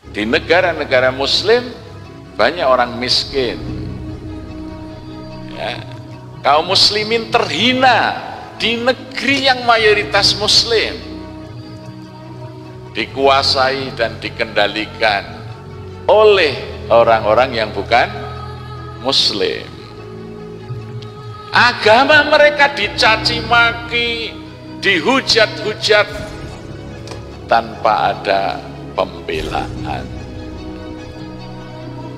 Di negara-negara muslim banyak orang miskin, ya. Kaum muslimin terhina di negeri yang mayoritas muslim, dikuasai dan dikendalikan oleh orang-orang yang bukan muslim. Agama mereka dicaci maki, dihujat-hujat tanpa ada pembelaan.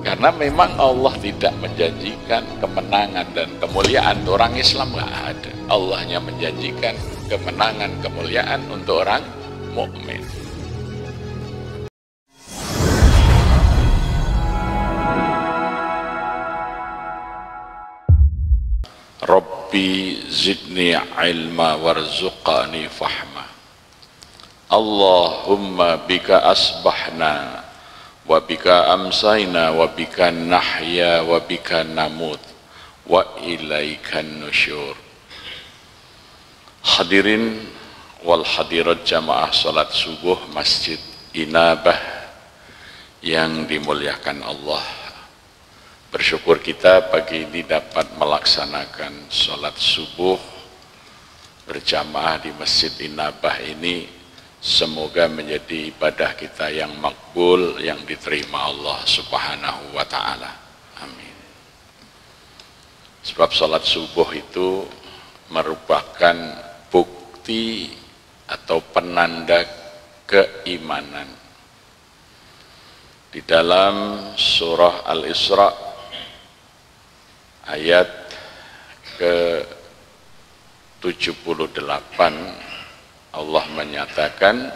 Karena memang Allah tidak menjanjikan kemenangan dan kemuliaan untuk orang Islam, nggak ada. Allah hanya menjanjikan kemenangan, kemuliaan untuk orang mukmin. Rabbi zidni ilma warzuqani fahma. Allahumma bika asbahna wa bika amsayna wa bika nahya wa bika namut wa ilaikan nusyur. Hadirin wal hadirat jamaah salat subuh Masjid Inabah yang dimuliakan Allah, bersyukur kita pagi ini dapat melaksanakan salat subuh berjamaah di Masjid Inabah ini. Semoga menjadi ibadah kita yang makbul, yang diterima Allah Subhanahu wa ta'ala. Amin. Sebab salat subuh itu merupakan bukti atau penanda keimanan. Di dalam surah Al-Isra ayat ke-78 Allah menyatakan,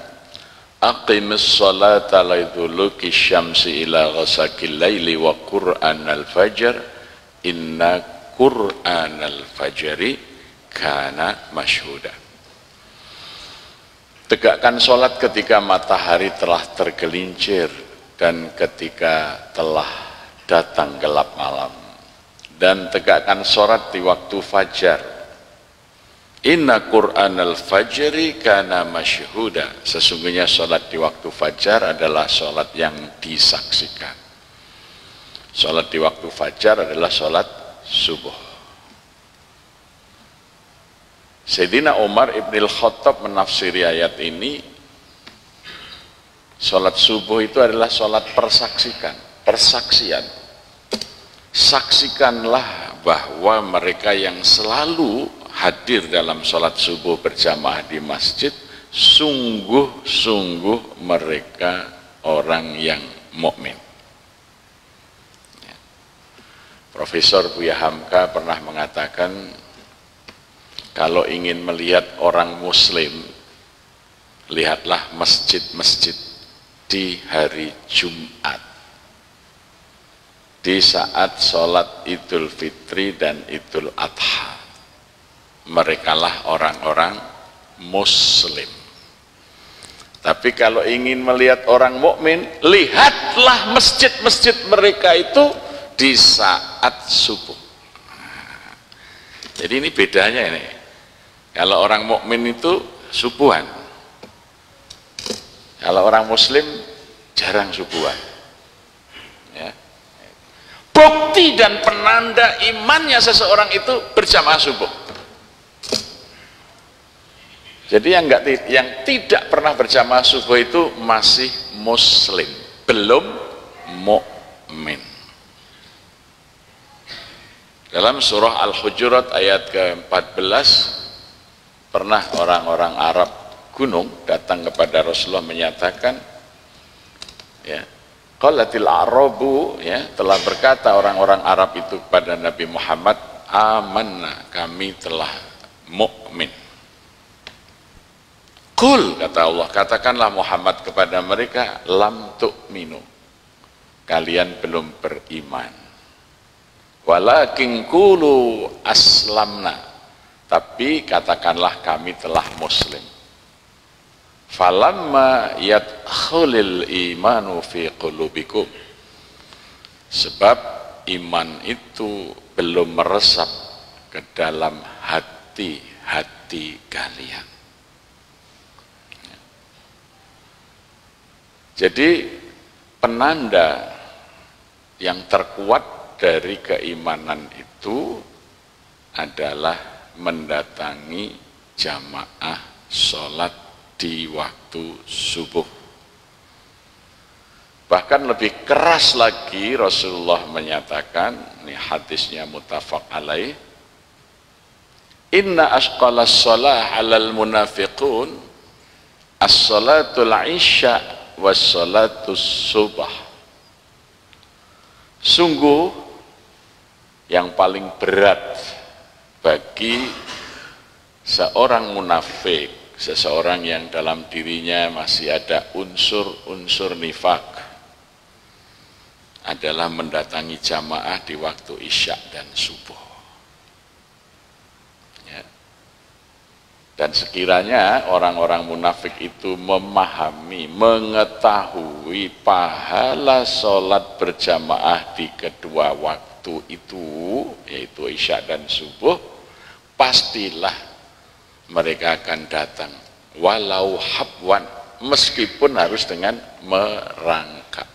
aqimis salata liduluki syamsi ila ghasakil laili wa qur'anal fajr inna qur'anal fajri kana masyhuda. Tegakkan salat ketika matahari telah tergelincir dan ketika telah datang gelap malam, dan tegakkan salat di waktu fajar. Inna Qur'anal fajri kana masyhuda. Sesungguhnya salat di waktu fajar adalah salat yang disaksikan. Salat di waktu fajar adalah salat subuh. Sayyidina Umar Ibnul Khattab menafsiri ayat ini, salat subuh itu adalah salat persaksian. Saksikanlah bahwa mereka yang selalu hadir dalam salat subuh berjamaah di masjid, sungguh-sungguh mereka orang yang mukmin. Profesor Buya Hamka pernah mengatakan, kalau ingin melihat orang muslim, lihatlah masjid-masjid di hari Jumat, di saat salat Idul Fitri dan Idul Adha. Merekalah orang-orang muslim. Tapi kalau ingin melihat orang mukmin, lihatlah masjid-masjid mereka itu di saat subuh. Jadi ini bedanya ini. Kalau orang mukmin itu subuhan. Kalau orang muslim jarang subuhan. Ya. Bukti dan penanda imannya seseorang itu berjamaah subuh. Jadi yang tidak pernah berjamaah subuh itu masih muslim, belum mukmin. Dalam surah Al-Hujurat ayat ke-14, pernah orang-orang Arab gunung datang kepada Rasulullah menyatakan, ya, qalatil arabu, ya, telah berkata orang-orang Arab itu kepada Nabi Muhammad, amanna, kami telah mukmin. Qul, kata Allah, katakanlah Muhammad kepada mereka, lam tu'minu, kalian belum beriman. Walakin qulu aslamna, tapi katakanlah kami telah muslim. Falamma yadkhulil imanu fi qulubikum, sebab iman itu belum meresap ke dalam hati-hati kalian. Jadi penanda yang terkuat dari keimanan itu adalah mendatangi jamaah sholat di waktu subuh. Bahkan lebih keras lagi Rasulullah menyatakan, ini hadisnya muttafaq alaih, inna asqalas shalah alal munafiqun as-salatul isya was salatus subah. Sungguh yang paling berat bagi seorang munafik, seseorang yang dalam dirinya masih ada unsur-unsur nifak, adalah mendatangi jamaah di waktu isya dan subuh. Ya. Dan sekiranya orang-orang munafik itu memahami, mengetahui pahala sholat berjamaah di kedua waktu itu, yaitu isya dan subuh, pastilah mereka akan datang, walau habwan, meskipun harus dengan merangkak.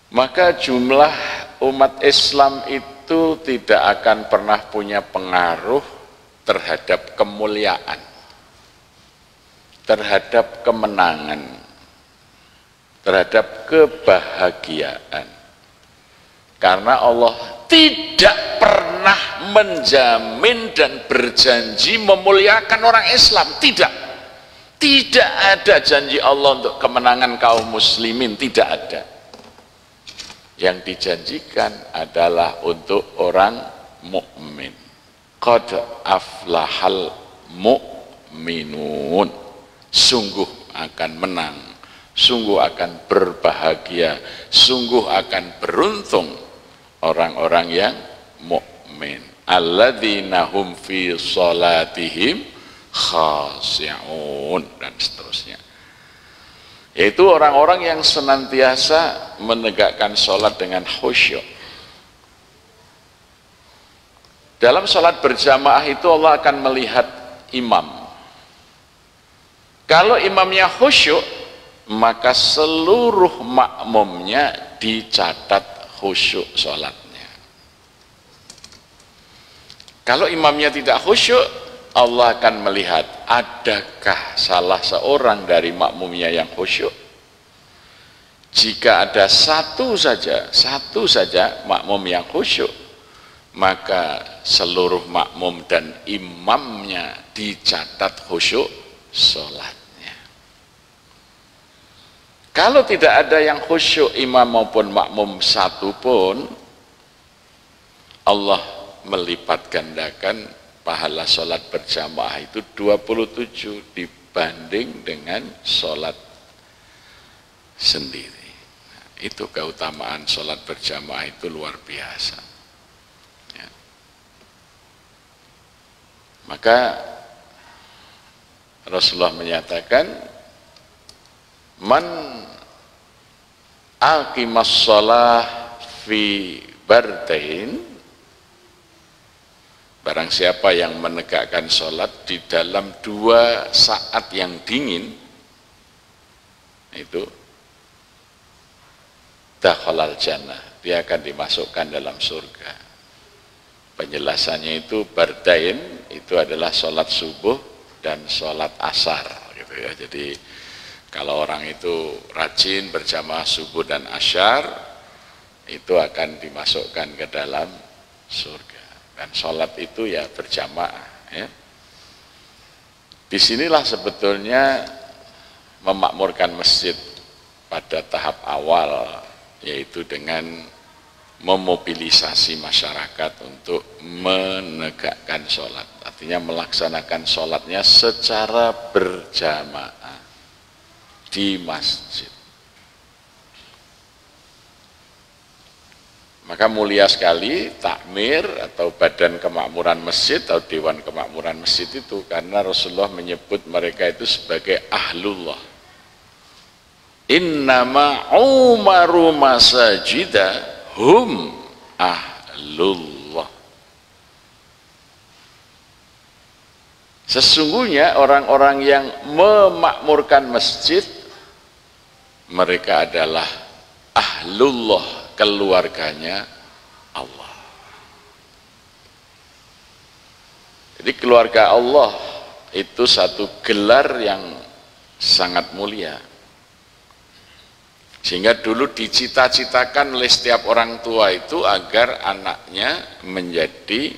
Maka jumlah umat Islam itu tidak akan pernah punya pengaruh terhadap kemuliaan, terhadap kemenangan, terhadap kebahagiaan. Karena Allah tidak pernah menjamin dan berjanji memuliakan orang Islam. Tidak ada janji Allah untuk kemenangan kaum muslimin, tidak ada. Yang dijanjikan adalah untuk orang mukmin. Qad aflahal mu'minun. Sungguh akan menang, sungguh akan berbahagia, sungguh akan beruntung orang-orang yang mukmin. Alladzina hum fi shalatihim khashi'un, dan seterusnya. Yaitu orang-orang yang senantiasa menegakkan sholat dengan khusyuk. Dalam sholat berjamaah itu Allah akan melihat imam. Kalau imamnya khusyuk, maka seluruh makmumnya dicatat khusyuk sholatnya. Kalau imamnya tidak khusyuk, Allah akan melihat adakah salah seorang dari makmumnya yang khusyuk. Jika ada satu saja makmum yang khusyuk, maka seluruh makmum dan imamnya dicatat khusyuk sholatnya. Kalau tidak ada yang khusyuk, imam maupun makmum satu pun, Allah melipat gandakan pahala sholat berjamaah itu 27 dibanding dengan sholat sendiri. Nah, itu keutamaan sholat berjamaah itu luar biasa. Ya. Maka Rasulullah menyatakan, man aqimas shalah fi bardain, barang siapa yang menegakkan sholat di dalam 2 saat yang dingin, itu dakhalal jannah, dia akan dimasukkan dalam surga. Penjelasannya itu bardain itu adalah sholat subuh dan sholat asar, gitu ya. Jadi kalau orang itu rajin berjamaah subuh dan asyar, itu akan dimasukkan ke dalam surga. Dan sholat itu ya berjamaah. Ya. Disinilah sebetulnya memakmurkan masjid pada tahap awal, yaitu dengan memobilisasi masyarakat untuk menegakkan sholat. Artinya melaksanakan sholatnya secara berjamaah di masjid. Maka mulia sekali takmir atau badan kemakmuran masjid atau dewan kemakmuran masjid itu, karena Rasulullah menyebut mereka itu sebagai ahlullah. Innama umaru masajida hum ahlullah. Sesungguhnya orang-orang yang memakmurkan masjid, mereka adalah ahlullah, keluarganya Allah. Jadi keluarga Allah itu satu gelar yang sangat mulia. Sehingga dulu dicita-citakan oleh setiap orang tua itu agar anaknya menjadi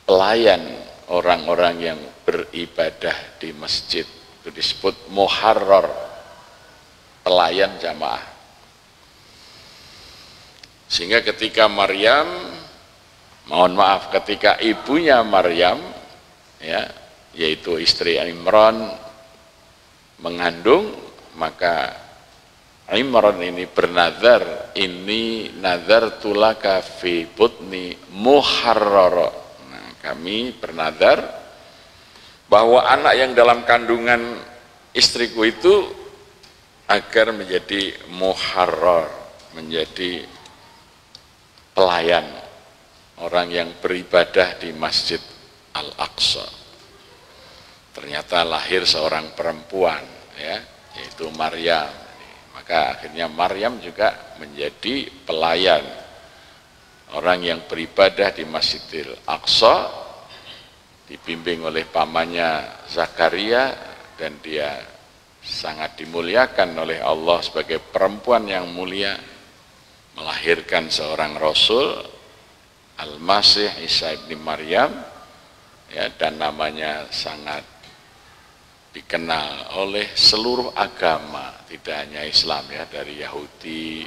pelayan orang-orang yang beribadah di masjid. Itu disebut muharrar, pelayan jamaah. Sehingga ketika Maryam, mohon maaf, ketika ibunya Maryam, ya, yaitu istri Imran mengandung, maka Imran ini bernazar, ini nazartu laka fi butni muharrara. Nah, kami bernazar bahwa anak yang dalam kandungan istriku itu agar menjadi muharrar, menjadi pelayan, orang yang beribadah di Masjid Al-Aqsa. Ternyata lahir seorang perempuan, ya, yaitu Maryam. Maka akhirnya Maryam juga menjadi pelayan, orang yang beribadah di Masjidil Aqsa, dibimbing oleh pamannya Zakaria, dan dia sangat dimuliakan oleh Allah sebagai perempuan yang mulia, melahirkan seorang Rasul, Al-Masih Isa ibn Maryam, ya, dan namanya sangat dikenal oleh seluruh agama, tidak hanya Islam, ya, dari Yahudi,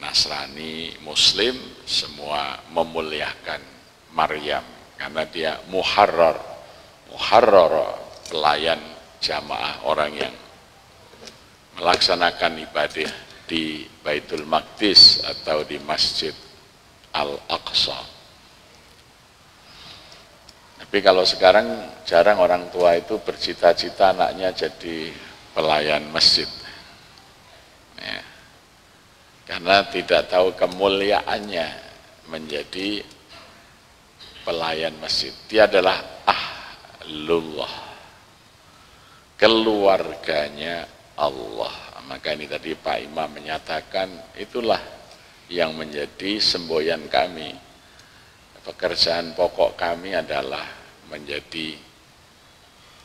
Nasrani, Muslim, semua memuliakan Maryam karena dia muharrar, pelayan jamaah, orang yang melaksanakan ibadah di Baitul Maqdis atau di Masjid Al-Aqsa. Tapi kalau sekarang jarang orang tua itu bercita-cita anaknya jadi pelayan masjid, ya, karena tidak tahu kemuliaannya menjadi pelayan masjid. Dia adalah ahlullah, keluarganya Allah. Maka ini tadi Pak Imam menyatakan, itulah yang menjadi semboyan kami. Pekerjaan pokok kami adalah menjadi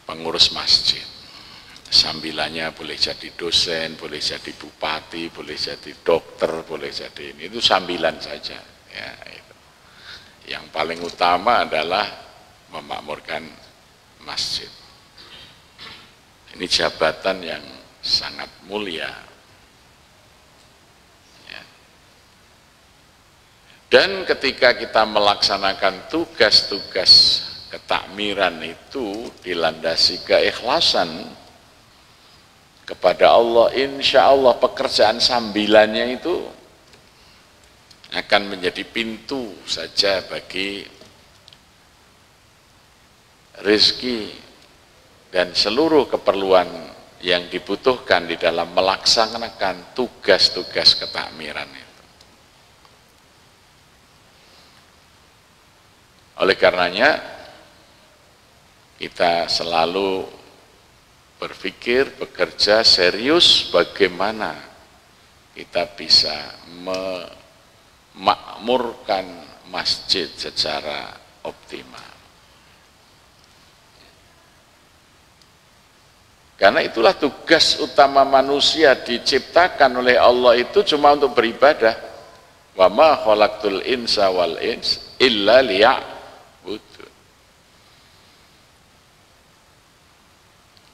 pengurus masjid. Sambilannya boleh jadi dosen, boleh jadi bupati, boleh jadi dokter, boleh jadi ini. Itu sambilan saja, ya, itu. Yang paling utama adalah memakmurkan masjid. Ini jabatan yang sangat mulia. Ya. Dan ketika kita melaksanakan tugas-tugas ketakmiran itu dilandasi keikhlasan kepada Allah, insya Allah pekerjaan sambilannya itu akan menjadi pintu saja bagi rezeki dan seluruh keperluan yang dibutuhkan di dalam melaksanakan tugas-tugas ketakmiran itu. Oleh karenanya kita selalu berpikir, bekerja serius bagaimana kita bisa memakmurkan masjid secara optimal. Karena itulah tugas utama manusia diciptakan oleh Allah itu cuma untuk beribadah. Wa ma khalaqtul insa wal ins illa liya'budun.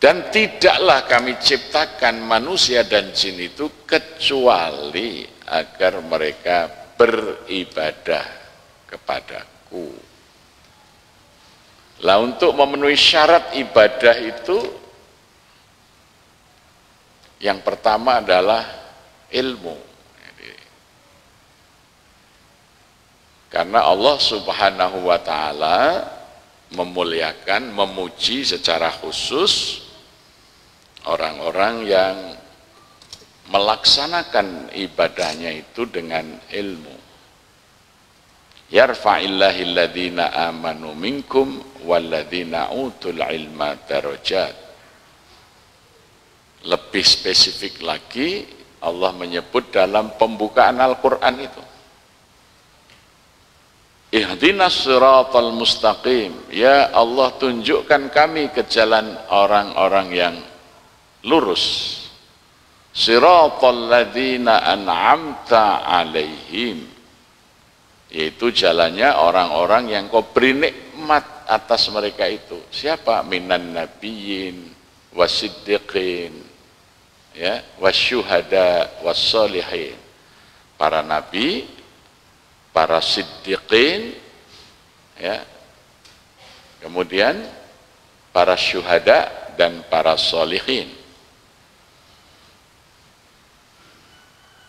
Dan tidaklah kami ciptakan manusia dan jin itu kecuali agar mereka beribadah kepadaku. Lah untuk memenuhi syarat ibadah itu, yang pertama adalah ilmu. Karena Allah Subhanahu wa ta'ala memuliakan, memuji secara khusus orang-orang yang melaksanakan ibadahnya itu dengan ilmu. Yarfa'illahil ladzina amanu minkum walladzina utul ilma darajat. Lebih spesifik lagi Allah menyebut dalam pembukaan Al-Qur'an itu, ihdinas siratal mustaqim, ya Allah tunjukkan kami ke jalan orang-orang yang lurus, siratal ladzina an'amta alaihim, yaitu jalannya orang-orang yang kau beri nikmat atas mereka itu. Siapa? Minan nabiyyin wasiddiqin, ya, wasyuhada wassalihin, para nabi, para siddiqin, ya, kemudian para syuhada dan para sholihin.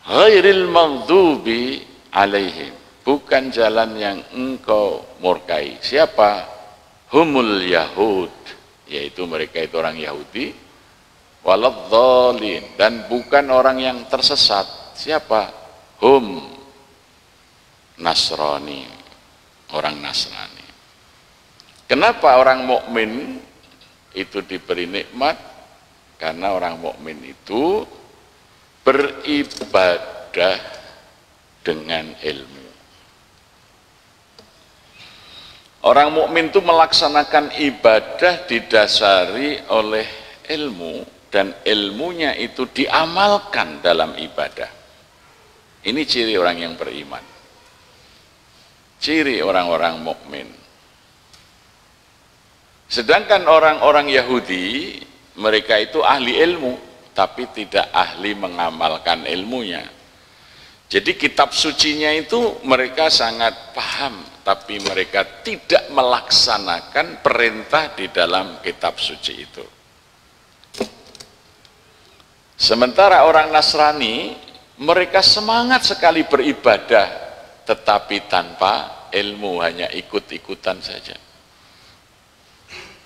Ghairil maghdubi alaihim, bukan jalan yang engkau murkai. Siapa? Humul Yahud, yaitu mereka itu orang Yahudi. Waladhdallin, dan bukan orang yang tersesat. Siapa? Hum Nasrani, orang Nasrani. Kenapa orang mukmin itu diberi nikmat? Karena orang mukmin itu beribadah dengan ilmu. Orang mukmin itu melaksanakan ibadah didasari oleh ilmu, dan ilmunya itu diamalkan dalam ibadah. Ini ciri orang yang beriman, ciri orang-orang mukmin. Sedangkan orang-orang Yahudi, mereka itu ahli ilmu, tapi tidak ahli mengamalkan ilmunya. Jadi kitab sucinya itu mereka sangat paham, tapi mereka tidak melaksanakan perintah di dalam kitab suci itu. Sementara orang Nasrani, mereka semangat sekali beribadah, tetapi tanpa ilmu, hanya ikut-ikutan saja.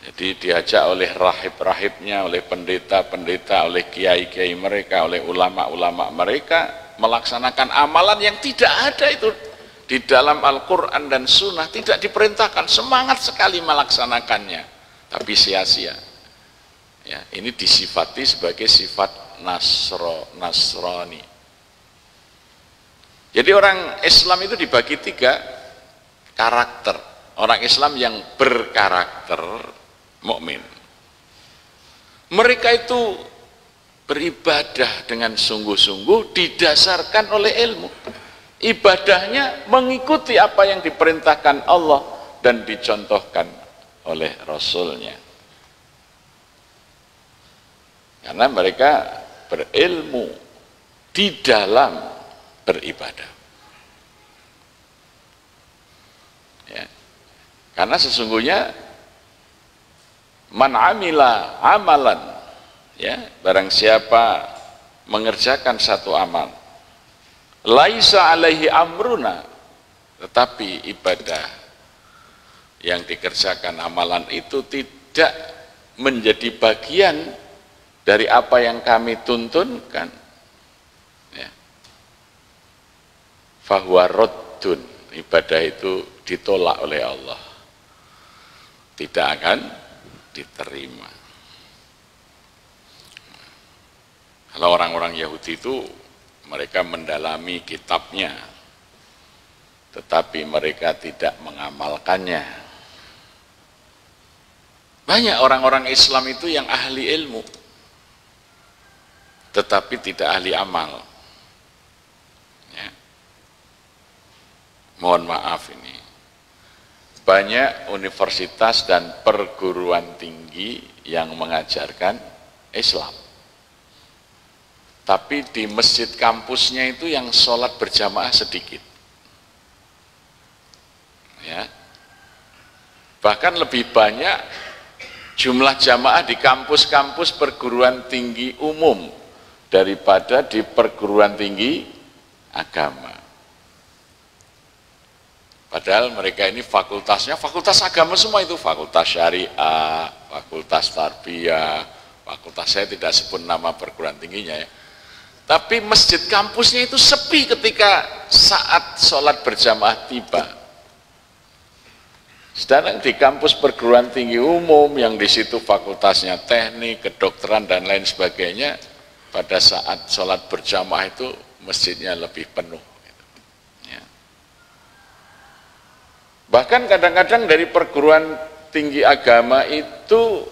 Jadi diajak oleh rahib-rahibnya, oleh pendeta-pendeta, oleh kiai-kiai mereka, oleh ulama-ulama mereka, melaksanakan amalan yang tidak ada itu di dalam Al-Quran dan Sunnah, tidak diperintahkan, semangat sekali melaksanakannya, tapi sia-sia. Ya, ini disifati sebagai sifat Nasrani. Jadi orang Islam itu dibagi 3 karakter. Orang Islam yang berkarakter mukmin, mereka itu beribadah dengan sungguh-sungguh didasarkan oleh ilmu. Ibadahnya mengikuti apa yang diperintahkan Allah dan dicontohkan oleh Rasulnya. Karena mereka berilmu di dalam beribadah. Ya. Karena sesungguhnya man amila amalan, ya, barang siapa mengerjakan satu amal, laisa alaihi amruna, tetapi ibadah yang dikerjakan amalan itu tidak menjadi bagian dari apa yang kami tuntunkan, ya, fahuwa raddun, ibadah itu ditolak oleh Allah, tidak akan diterima. Kalau orang-orang Yahudi itu mereka mendalami kitabnya, tetapi mereka tidak mengamalkannya. Banyak orang-orang Islam itu yang ahli ilmu, tetapi tidak ahli amal. Ya. Mohon maaf ini. Banyak universitas dan perguruan tinggi yang mengajarkan Islam. Tapi di masjid kampusnya itu yang sholat berjamaah sedikit. Ya. Bahkan lebih banyak jumlah jamaah di kampus-kampus perguruan tinggi umum daripada di perguruan tinggi agama. Padahal mereka ini fakultasnya fakultas agama semua, itu fakultas syariah, fakultas tarbiyah, fakultas, saya tidak sebut nama perguruan tingginya ya. Tapi masjid kampusnya itu sepi ketika saat sholat berjamaah tiba. Sedangkan di kampus perguruan tinggi umum yang di situ fakultasnya teknik, kedokteran dan lain sebagainya, pada saat sholat berjamaah itu masjidnya lebih penuh. Ya. Bahkan kadang-kadang dari perguruan tinggi agama itu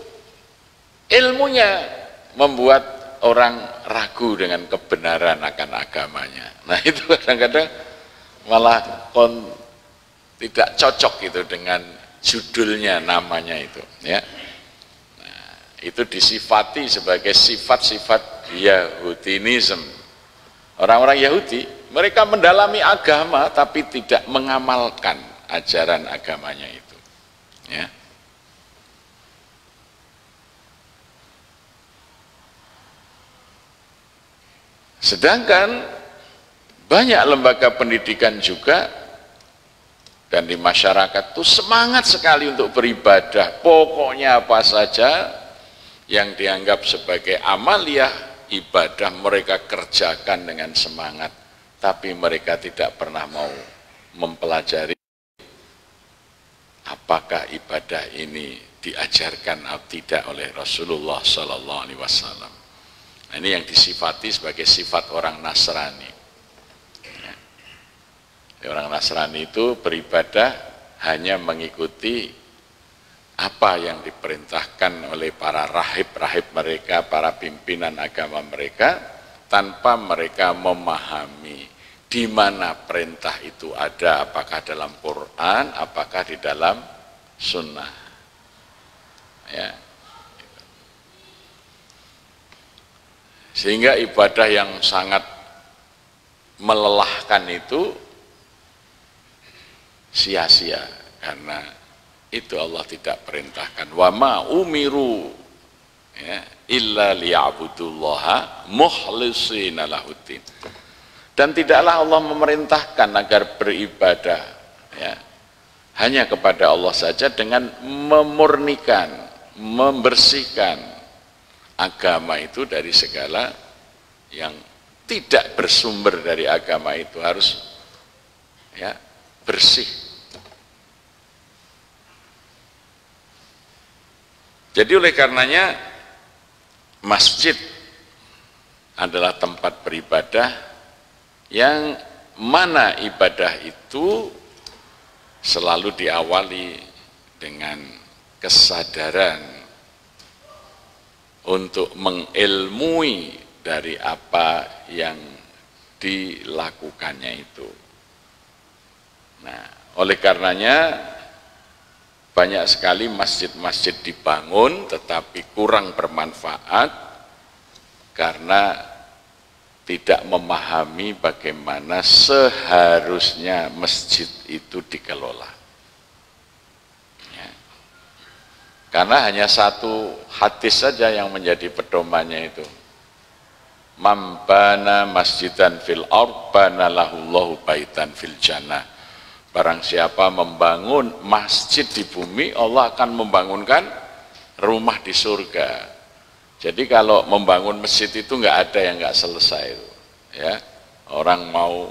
ilmunya membuat orang ragu dengan kebenaran akan agamanya. Nah itu kadang-kadang malah tidak cocok itu dengan judulnya, namanya itu. Ya. Nah, itu disifati sebagai sifat-sifat Yahudinism. Orang-orang Yahudi, mereka mendalami agama tapi tidak mengamalkan ajaran agamanya itu. Ya. Sedangkan banyak lembaga pendidikan juga dan di masyarakat itu semangat sekali untuk beribadah. Pokoknya apa saja yang dianggap sebagai amaliyah ibadah mereka kerjakan dengan semangat. Tapi mereka tidak pernah mau mempelajari apakah ibadah ini diajarkan atau tidak oleh Rasulullah SAW. Nah, ini yang disifati sebagai sifat orang Nasrani. Ya. Orang Nasrani itu beribadah hanya mengikuti apa yang diperintahkan oleh para rahib-rahib mereka, para pimpinan agama mereka, tanpa mereka memahami di mana perintah itu ada, apakah dalam Quran, apakah di dalam Sunnah. Ya. Sehingga ibadah yang sangat melelahkan itu sia-sia, karena itu Allah tidak perintahkan. Wa ma umiru ya, illa liya'budullaha mukhlishina lahuddin. Dan tidaklah Allah memerintahkan agar beribadah ya, hanya kepada Allah saja dengan memurnikan, membersihkan agama itu dari segala yang tidak bersumber dari agama itu, harus ya bersih. Jadi oleh karenanya masjid adalah tempat beribadah yang mana ibadah itu selalu diawali dengan kesadaran untuk mengilmui dari apa yang dilakukannya itu. Nah, oleh karenanya banyak sekali masjid-masjid dibangun tetapi kurang bermanfaat karena tidak memahami bagaimana seharusnya masjid itu dikelola. Karena hanya satu hadis saja yang menjadi pedomannya itu. Mambana masjidan fil ard bana lahullahu baitan fil jannah. Barang siapa membangun masjid di bumi, Allah akan membangunkan rumah di surga. Jadi kalau membangun masjid itu nggak ada yang nggak selesai itu. Ya, orang mau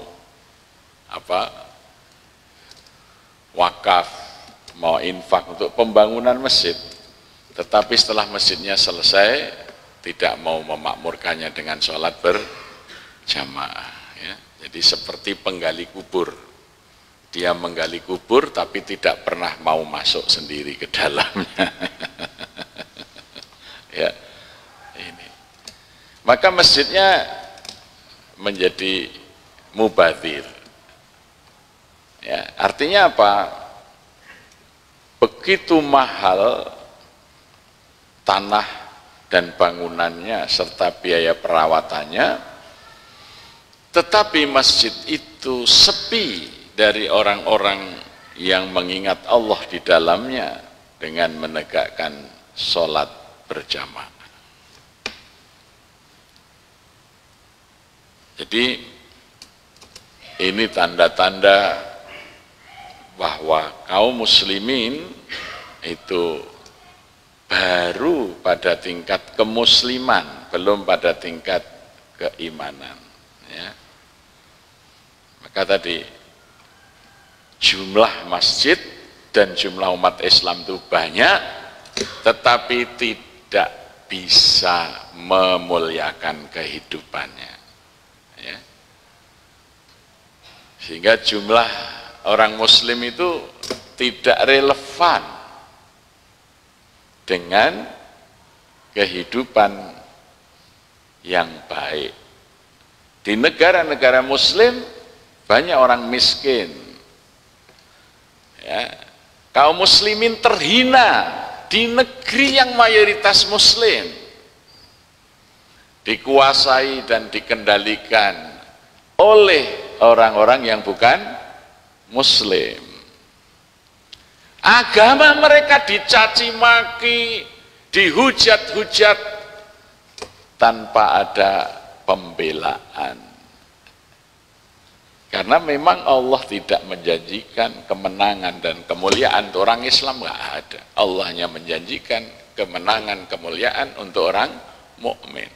apa? Wakaf, mau infak untuk pembangunan masjid. Tetapi setelah masjidnya selesai, tidak mau memakmurkannya dengan sholat berjamaah. Ya. Jadi seperti penggali kubur. Dia menggali kubur tapi tidak pernah mau masuk sendiri ke dalamnya. Ya, ini. Maka masjidnya menjadi mubadzir. Ya, artinya apa? Begitu mahal tanah dan bangunannya serta biaya perawatannya, tetapi masjid itu sepi dari orang-orang yang mengingat Allah di dalamnya dengan menegakkan sholat berjamaah. Jadi ini tanda-tanda bahwa kaum muslimin itu baru pada tingkat kemusliman, belum pada tingkat keimanan. Ya. Maka tadi jumlah masjid dan jumlah umat Islam itu banyak, tetapi tidak bisa memuliakan kehidupannya, ya. Sehingga jumlah orang muslim itu tidak relevan dengan kehidupan yang baik. Di negara-negara muslim banyak orang miskin, ya. Kaum muslimin terhina di negeri yang mayoritas muslim, dikuasai dan dikendalikan oleh orang-orang yang bukan muslim. Agama mereka dicaci maki, dihujat-hujat tanpa ada pembelaan. Karena memang Allah tidak menjanjikan kemenangan dan kemuliaan untuk orang Islam, nggak ada. Allah hanya menjanjikan kemenangan, kemuliaan untuk orang mukmin.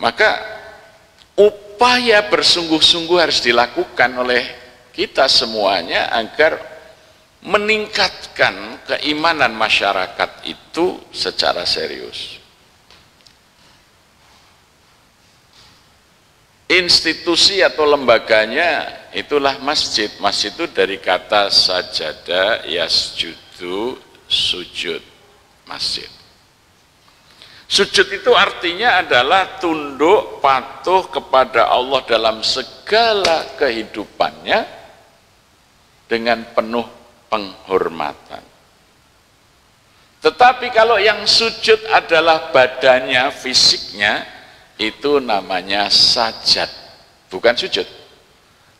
Maka upaya bersungguh-sungguh harus dilakukan oleh kita semuanya agar meningkatkan keimanan masyarakat itu secara serius. Institusi atau lembaganya itulah masjid. Masjid itu dari kata sajada yasjudu, sujud, masjid. Sujud itu artinya adalah tunduk patuh kepada Allah dalam segala kehidupannya dengan penuh penghormatan. Tetapi kalau yang sujud adalah badannya, fisiknya, itu namanya sajad, bukan sujud.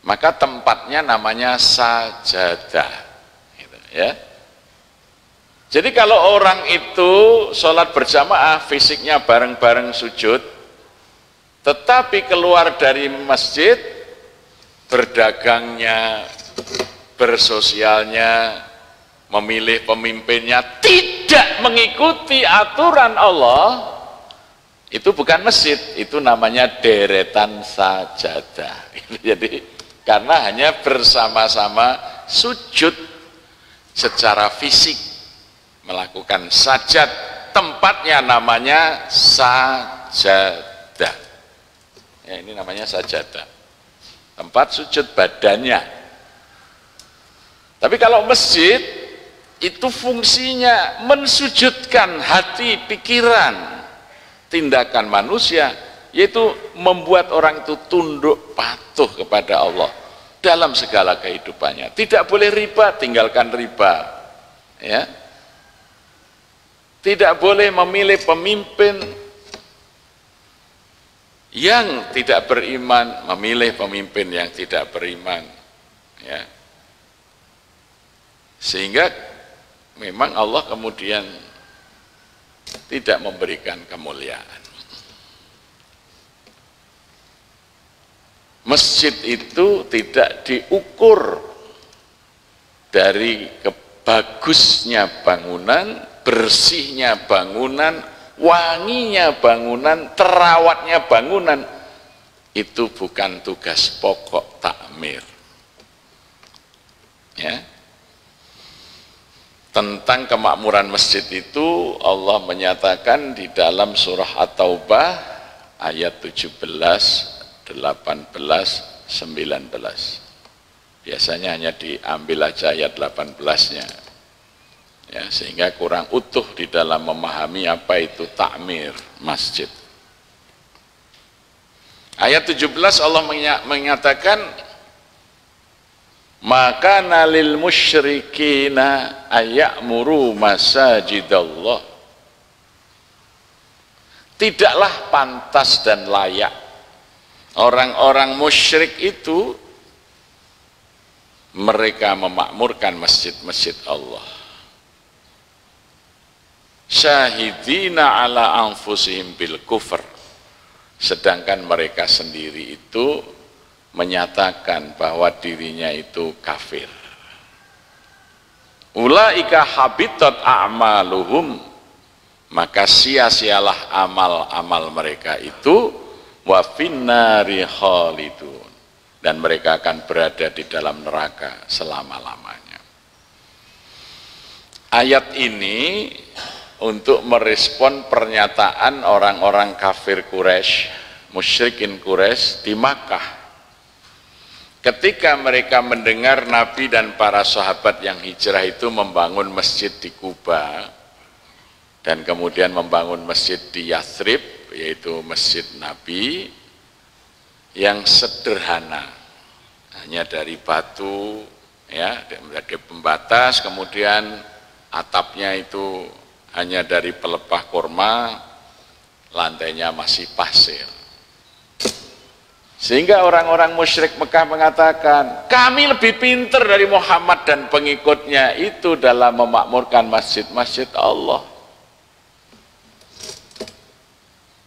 Maka tempatnya namanya sajadah, gitu, ya. Jadi kalau orang itu sholat berjamaah, fisiknya bareng-bareng sujud, tetapi keluar dari masjid, berdagangnya, bersosialnya, memilih pemimpinnya, tidak mengikuti aturan Allah, itu bukan masjid, itu namanya deretan sajadah. Jadi karena hanya bersama-sama sujud secara fisik, melakukan sajad, tempatnya namanya sajadah. Ya, ini namanya sajadah, tempat sujud badannya. Tapi kalau masjid itu fungsinya mensujudkan hati, pikiran, tindakan manusia, yaitu membuat orang itu tunduk patuh kepada Allah dalam segala kehidupannya. Tidak boleh riba, tinggalkan riba, ya. Tidak boleh memilih pemimpin yang tidak beriman, memilih pemimpin yang tidak beriman, ya. Sehingga memang Allah kemudian tidak memberikan kemuliaan. Masjid itu tidak diukur dari bagusnya bangunan, bersihnya bangunan, wanginya bangunan, terawatnya bangunan. Itu bukan tugas pokok takmir, ya. Tentang kemakmuran masjid itu Allah menyatakan di dalam surah At-Taubah ayat 17, 18, 19. Biasanya hanya diambil aja ayat 18-nya, ya, sehingga kurang utuh di dalam memahami apa itu takmir masjid. Ayat 17 Allah menyatakan, maka nalil musyrikina ayamuru masajidallah. Tidaklah pantas dan layak orang-orang musyrik itu mereka memakmurkan masjid-masjid Allah. Syahidina ala anfusihim bil kufr. Sedangkan mereka sendiri itu menyatakan bahwa dirinya itu kafir. Ulaika habitat a'maluhum, maka sia-sialah amal-amal mereka itu, wa finnari khalidun, dan mereka akan berada di dalam neraka selama-lamanya. Ayat ini untuk merespon pernyataan orang-orang kafir Quraisy, musyrikin Quraisy di Makkah. Ketika mereka mendengar Nabi dan para sahabat yang hijrah itu membangun masjid di Kuba dan kemudian membangun masjid di Yathrib, yaitu masjid Nabi yang sederhana, hanya dari batu, ya, dari pembatas, kemudian atapnya itu hanya dari pelepah kurma, lantainya masih pasir. Sehingga orang-orang musyrik Mekah mengatakan, kami lebih pintar dari Muhammad dan pengikutnya itu dalam memakmurkan masjid-masjid Allah.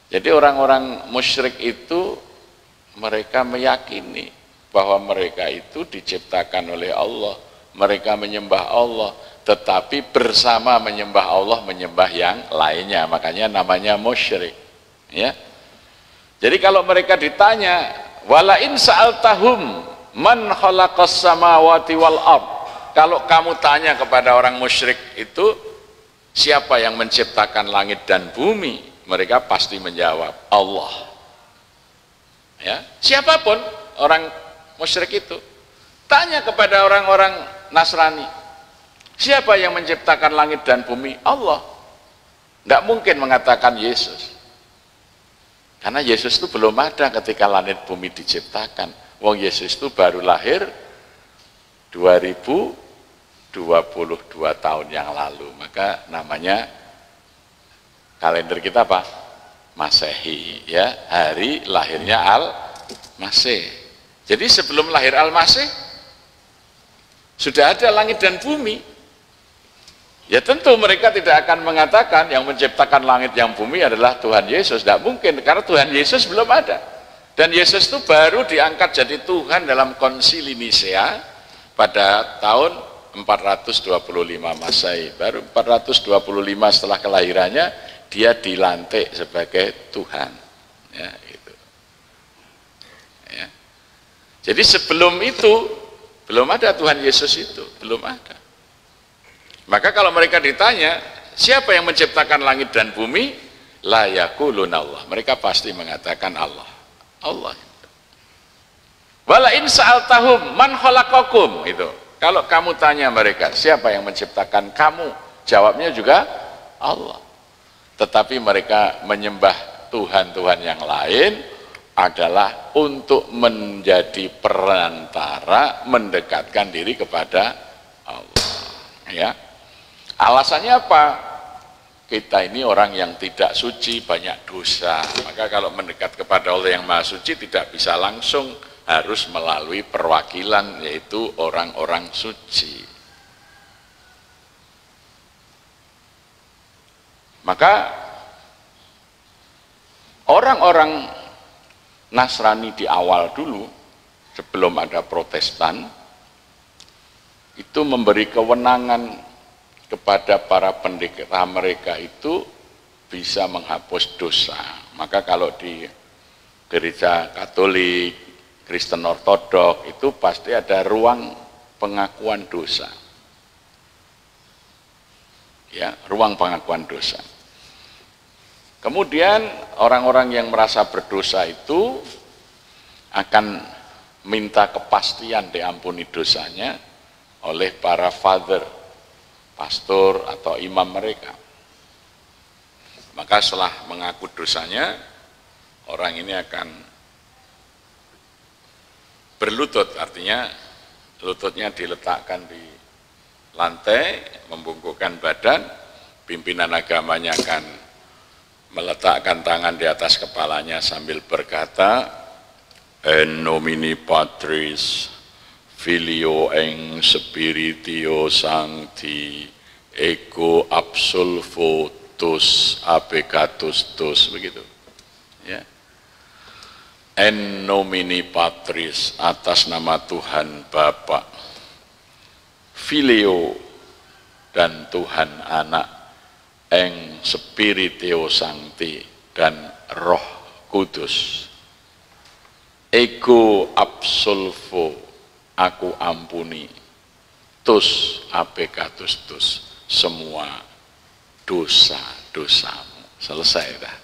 Jadi orang-orang musyrik itu mereka meyakini bahwa mereka itu diciptakan oleh Allah, mereka menyembah Allah, tetapi bersama menyembah Allah menyembah yang lainnya, makanya namanya musyrik, ya. Jadi kalau mereka ditanya, wala in sa'altahum man khalaqas samawati wal ard, kalau kamu tanya kepada orang musyrik itu siapa yang menciptakan langit dan bumi, mereka pasti menjawab Allah. Ya, siapapun orang musyrik itu tanya kepada orang-orang Nasrani, siapa yang menciptakan langit dan bumi? Allah. Tidak mungkin mengatakan Yesus, karena Yesus itu belum ada ketika langit bumi diciptakan. Wong Yesus itu baru lahir 2022 tahun yang lalu, maka namanya kalender kita apa? Masehi, ya, hari lahirnya Al-Masih. Jadi sebelum lahir Al-Masih sudah ada langit dan bumi. Ya tentu mereka tidak akan mengatakan yang menciptakan langit yang bumi adalah Tuhan Yesus, tidak mungkin, karena Tuhan Yesus belum ada. Dan Yesus itu baru diangkat jadi Tuhan dalam Konsili Nisea pada tahun 425 Masehi. Baru 425 setelah kelahirannya dia dilantik sebagai Tuhan, ya, gitu. Ya. Jadi sebelum itu belum ada Tuhan Yesus, itu belum ada. Maka kalau mereka ditanya siapa yang menciptakan langit dan bumi, la yaquluna Allah, mereka pasti mengatakan Allah. Allah. Wala in sa'altahum man khalaqakum, itu kalau kamu tanya mereka siapa yang menciptakan kamu, jawabnya juga Allah. Tetapi mereka menyembah Tuhan-Tuhan yang lain adalah untuk menjadi perantara mendekatkan diri kepada Allah, ya. Alasannya apa? Kita ini orang yang tidak suci, banyak dosa, maka kalau mendekat kepada Allah yang Maha Suci tidak bisa langsung, harus melalui perwakilan, yaitu orang-orang suci. Maka orang-orang Nasrani di awal dulu, sebelum ada Protestan, itu memberi kewenangan kepada para pendeta mereka itu bisa menghapus dosa. Maka kalau di gereja Katolik, Kristen Ortodok itu pasti ada ruang pengakuan dosa, ya, ruang pengakuan dosa. Kemudian orang-orang yang merasa berdosa itu akan minta kepastian diampuni dosanya oleh para father, pastor atau imam mereka. Maka setelah mengaku dosanya, orang ini akan berlutut, artinya lututnya diletakkan di lantai, membungkukkan badan, pimpinan agamanya akan meletakkan tangan di atas kepalanya sambil berkata, En nomine Patris Filio eng Spiritio Sancti ego absolvo tus abegatus tus, begitu, ya. En nomine Patris, atas nama Tuhan Bapa, Filio dan Tuhan Anak, eng Spiritio Sancti dan Roh Kudus, ego absolvo, aku ampuni, tus apekatus tus, semua dosa-dosamu. Selesai dah.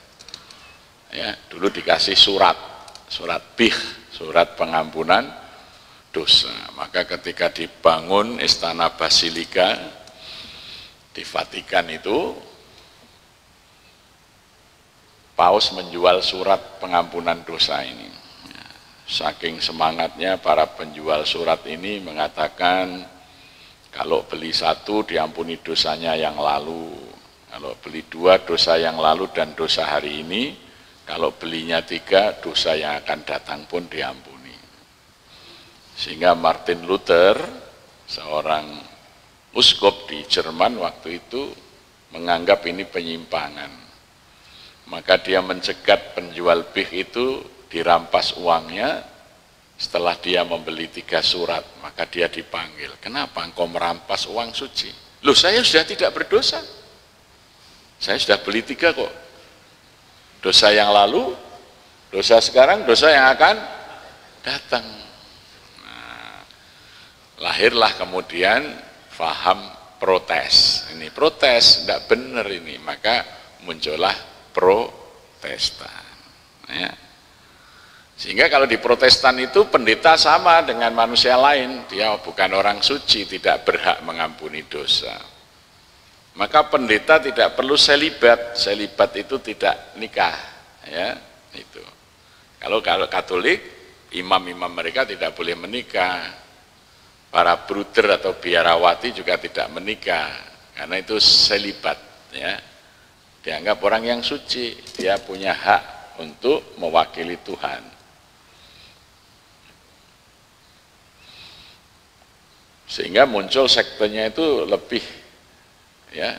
Ya, dulu dikasih surat bih, surat pengampunan dosa. Maka ketika dibangun istana Basilika di Vatikan itu, Paus menjual surat pengampunan dosa ini. Saking semangatnya para penjual surat ini mengatakan, kalau beli satu diampuni dosanya yang lalu, kalau beli dua dosa yang lalu dan dosa hari ini, kalau belinya tiga dosa yang akan datang pun diampuni. Sehingga Martin Luther, seorang uskup di Jerman waktu itu, menganggap ini penyimpangan. Maka dia mencegat penjual bih itu dirampas uangnya. Setelah dia membeli 3 surat, maka dia dipanggil. Kenapa engkau merampas uang suci? Loh, saya sudah tidak berdosa. Saya sudah beli 3 kok. Dosa yang lalu, dosa sekarang, dosa yang akan datang. Nah, lahirlah kemudian faham protes. Ini protes, tidak benar ini. Maka muncullah Protestan. Ya. Sehingga kalau di Protestan itu pendeta sama dengan manusia lain, dia bukan orang suci, tidak berhak mengampuni dosa. Maka pendeta tidak perlu selibat, selibat itu tidak nikah, ya itu. Kalau Katolik, imam-imam mereka tidak boleh menikah, para bruder atau biarawati juga tidak menikah, karena itu selibat, ya. Dianggap orang yang suci, dia punya hak untuk mewakili Tuhan. Sehingga muncul sektenya itu lebih, ya,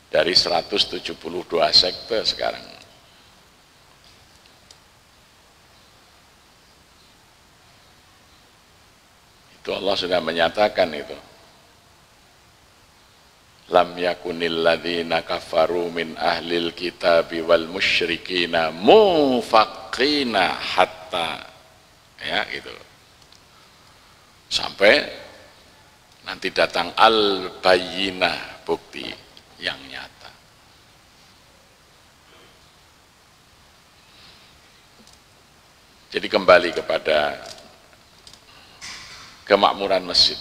dari 172 sekte sekarang. Itu Allah sudah menyatakan itu. Lam yakunil ladzina kafaru min ahlil kitabi wal musyrikina mufaqina hatta, ya gitu. Sampai nanti datang al-bayyinah, bukti yang nyata. Jadi kembali kepada kemakmuran masjid.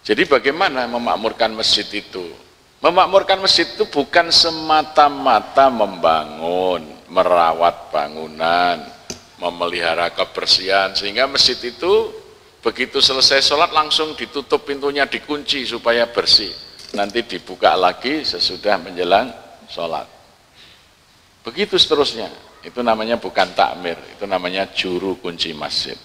Jadi bagaimana memakmurkan masjid itu? Memakmurkan masjid itu bukan semata-mata membangun, merawat bangunan, memelihara kebersihan, sehingga masjid itu begitu selesai sholat langsung ditutup pintunya, dikunci supaya bersih. Nanti dibuka lagi sesudah menjelang sholat. Begitu seterusnya. Itu namanya bukan takmir, itu namanya juru kunci masjid.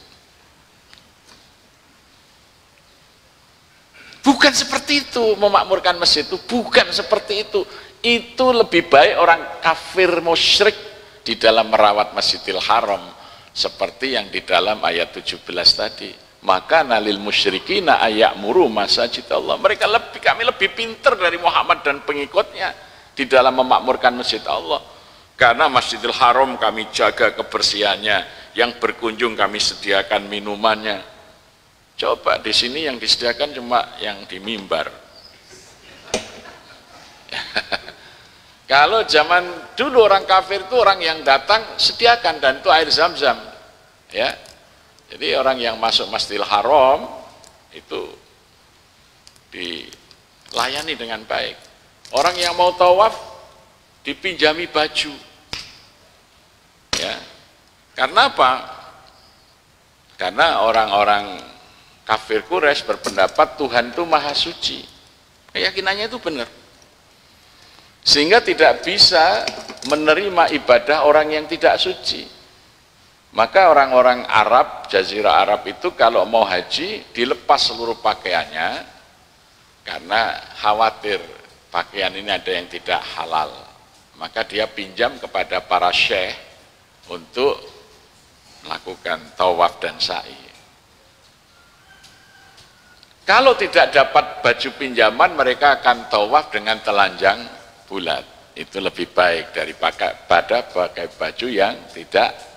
Bukan seperti itu memakmurkan masjid itu, bukan seperti itu. Itu lebih baik orang kafir musyrik di dalam merawat Masjidil Haram, seperti yang di dalam ayat 17 tadi. Maka nalil musyrikina aya'muru masajid Allah. Kami lebih pintar dari Muhammad dan pengikutnya di dalam memakmurkan masjid Allah. Karena Masjidil Haram kami jaga kebersihannya, yang berkunjung kami sediakan minumannya. Coba di sini yang disediakan cuma yang di mimbar. Kalau zaman dulu orang kafir itu orang yang datang sediakan, dan itu air Zam-Zam, ya. Jadi orang yang masuk Masjidil Haram itu dilayani dengan baik. Orang yang mau tawaf dipinjami baju, ya. Karena apa? Karena orang-orang kafir Quraisy berpendapat Tuhan itu maha suci. Keyakinannya itu benar. Sehingga tidak bisa menerima ibadah orang yang tidak suci. Maka orang-orang Arab, Jazirah Arab itu kalau mau haji dilepas seluruh pakaiannya, karena khawatir pakaian ini ada yang tidak halal. Maka dia pinjam kepada para syekh untuk melakukan tawaf dan sa'i. Kalau tidak dapat baju pinjaman, mereka akan tawaf dengan telanjang bulat. Itu lebih baik daripada pakai baju yang tidak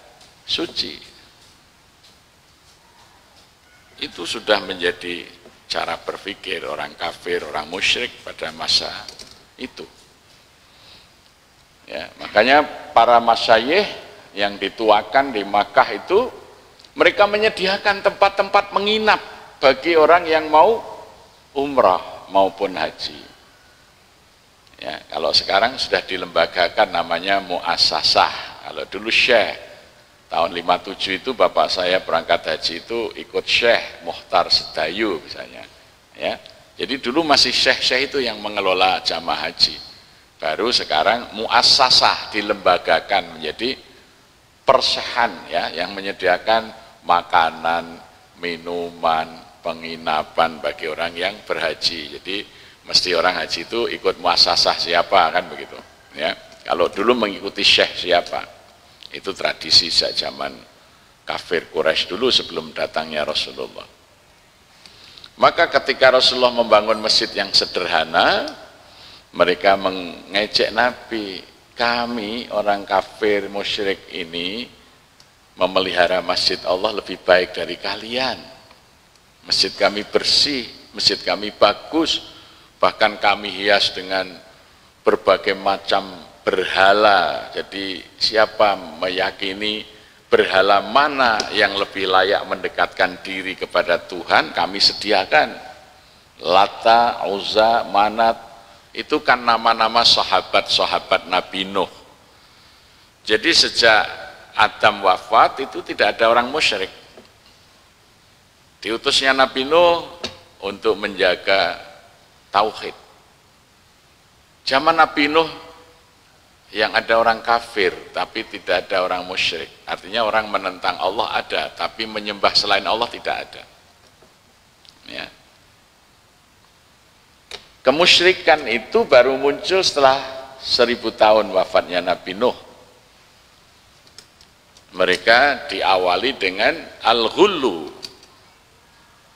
suci. Itu sudah menjadi cara berpikir orang kafir, orang musyrik pada masa itu. Ya, makanya para masyayikh yang dituakan di Makkah itu, mereka menyediakan tempat-tempat menginap bagi orang yang mau umrah maupun haji. Ya, kalau sekarang sudah dilembagakan namanya muassasah. Kalau dulu syekh, tahun 57 itu bapak saya berangkat haji itu ikut Syekh Muhtar Sedayu misalnya. Ya, jadi dulu masih syekh-syekh itu yang mengelola jamaah haji. Baru sekarang muassasah dilembagakan menjadi persehan ya, yang menyediakan makanan, minuman, penginapan bagi orang yang berhaji. Jadi mesti orang haji itu ikut muassasah siapa kan begitu. Ya, kalau dulu mengikuti syekh siapa, itu tradisi sejak zaman kafir Quraisy dulu sebelum datangnya Rasulullah. Maka ketika Rasulullah membangun masjid yang sederhana, mereka mengejek Nabi, kami orang kafir musyrik ini memelihara masjid Allah lebih baik dari kalian. Masjid kami bersih, masjid kami bagus, bahkan kami hias dengan berbagai macam berhala. Jadi siapa meyakini berhala mana yang lebih layak mendekatkan diri kepada Tuhan, kami sediakan. Lata, Uzza, Manat, itu kan nama-nama sahabat-sahabat Nabi Nuh. Jadi sejak Adam wafat itu tidak ada orang musyrik. Diutusnya Nabi Nuh untuk menjaga tauhid. Zaman Nabi Nuh yang ada orang kafir tapi tidak ada orang musyrik. Artinya orang menentang Allah ada, tapi menyembah selain Allah tidak ada. Ya. Kemusyrikan itu baru muncul setelah 1000 tahun wafatnya Nabi Nuh. Mereka diawali dengan al-ghullu,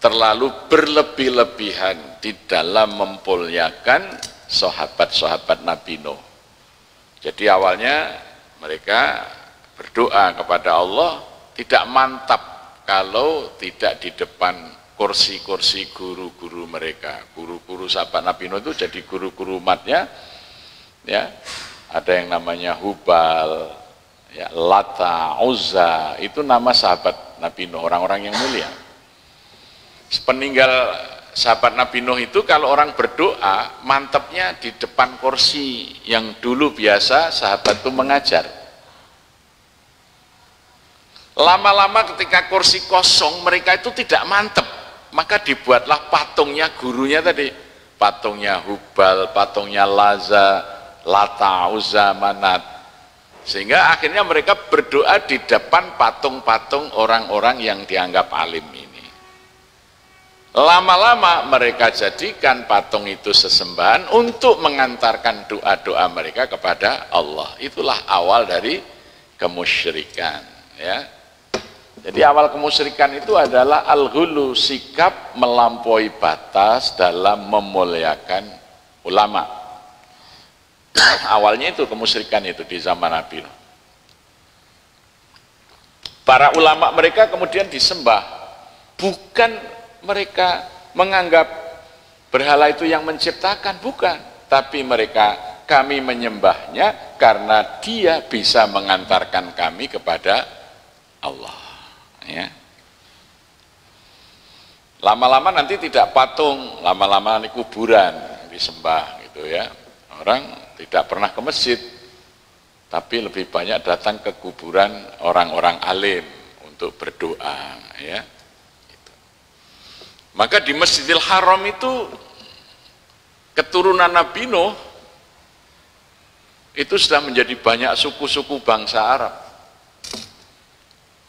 terlalu berlebih-lebihan di dalam mempoliakan sahabat-sahabat Nabi Nuh. Jadi awalnya mereka berdoa kepada Allah, tidak mantap kalau tidak di depan kursi-kursi guru-guru mereka. Guru-guru sahabat Nabi Nuh itu jadi guru-guru umatnya, ya. Ada yang namanya Hubal, ya, Lata, Uzza, itu nama sahabat Nabi Nuh, orang-orang yang mulia. Sepeninggal sahabat Nabi Nuh itu kalau orang berdoa, mantapnya di depan kursi yang dulu biasa sahabat itu mengajar. Lama-lama ketika kursi kosong, mereka itu tidak mantap. Maka dibuatlah patungnya gurunya tadi, patungnya Hubal, patungnya Lata, Uzza, Manat, sehingga akhirnya mereka berdoa di depan patung-patung orang-orang yang dianggap alim ini. Lama-lama mereka jadikan patung itu sesembahan untuk mengantarkan doa-doa mereka kepada Allah. Itulah awal dari kemusyrikan, ya. Jadi awal kemusyrikan itu adalah al-ghulu, sikap melampaui batas dalam memuliakan ulama. Awalnya itu kemusyrikan itu di zaman Nabi. Para ulama mereka kemudian disembah, bukan mereka menganggap berhala itu yang menciptakan, bukan, tapi kami menyembahnya karena dia bisa mengantarkan kami kepada Allah. Ya. Lama-lama nanti tidak patung, lama-lama ini kuburan disembah gitu ya. Orang tidak pernah ke masjid, tapi lebih banyak datang ke kuburan orang-orang alim untuk berdoa, ya. Gitu. Maka di Masjidil Haram itu keturunan Nabi Nuh itu sudah menjadi banyak suku-suku bangsa Arab.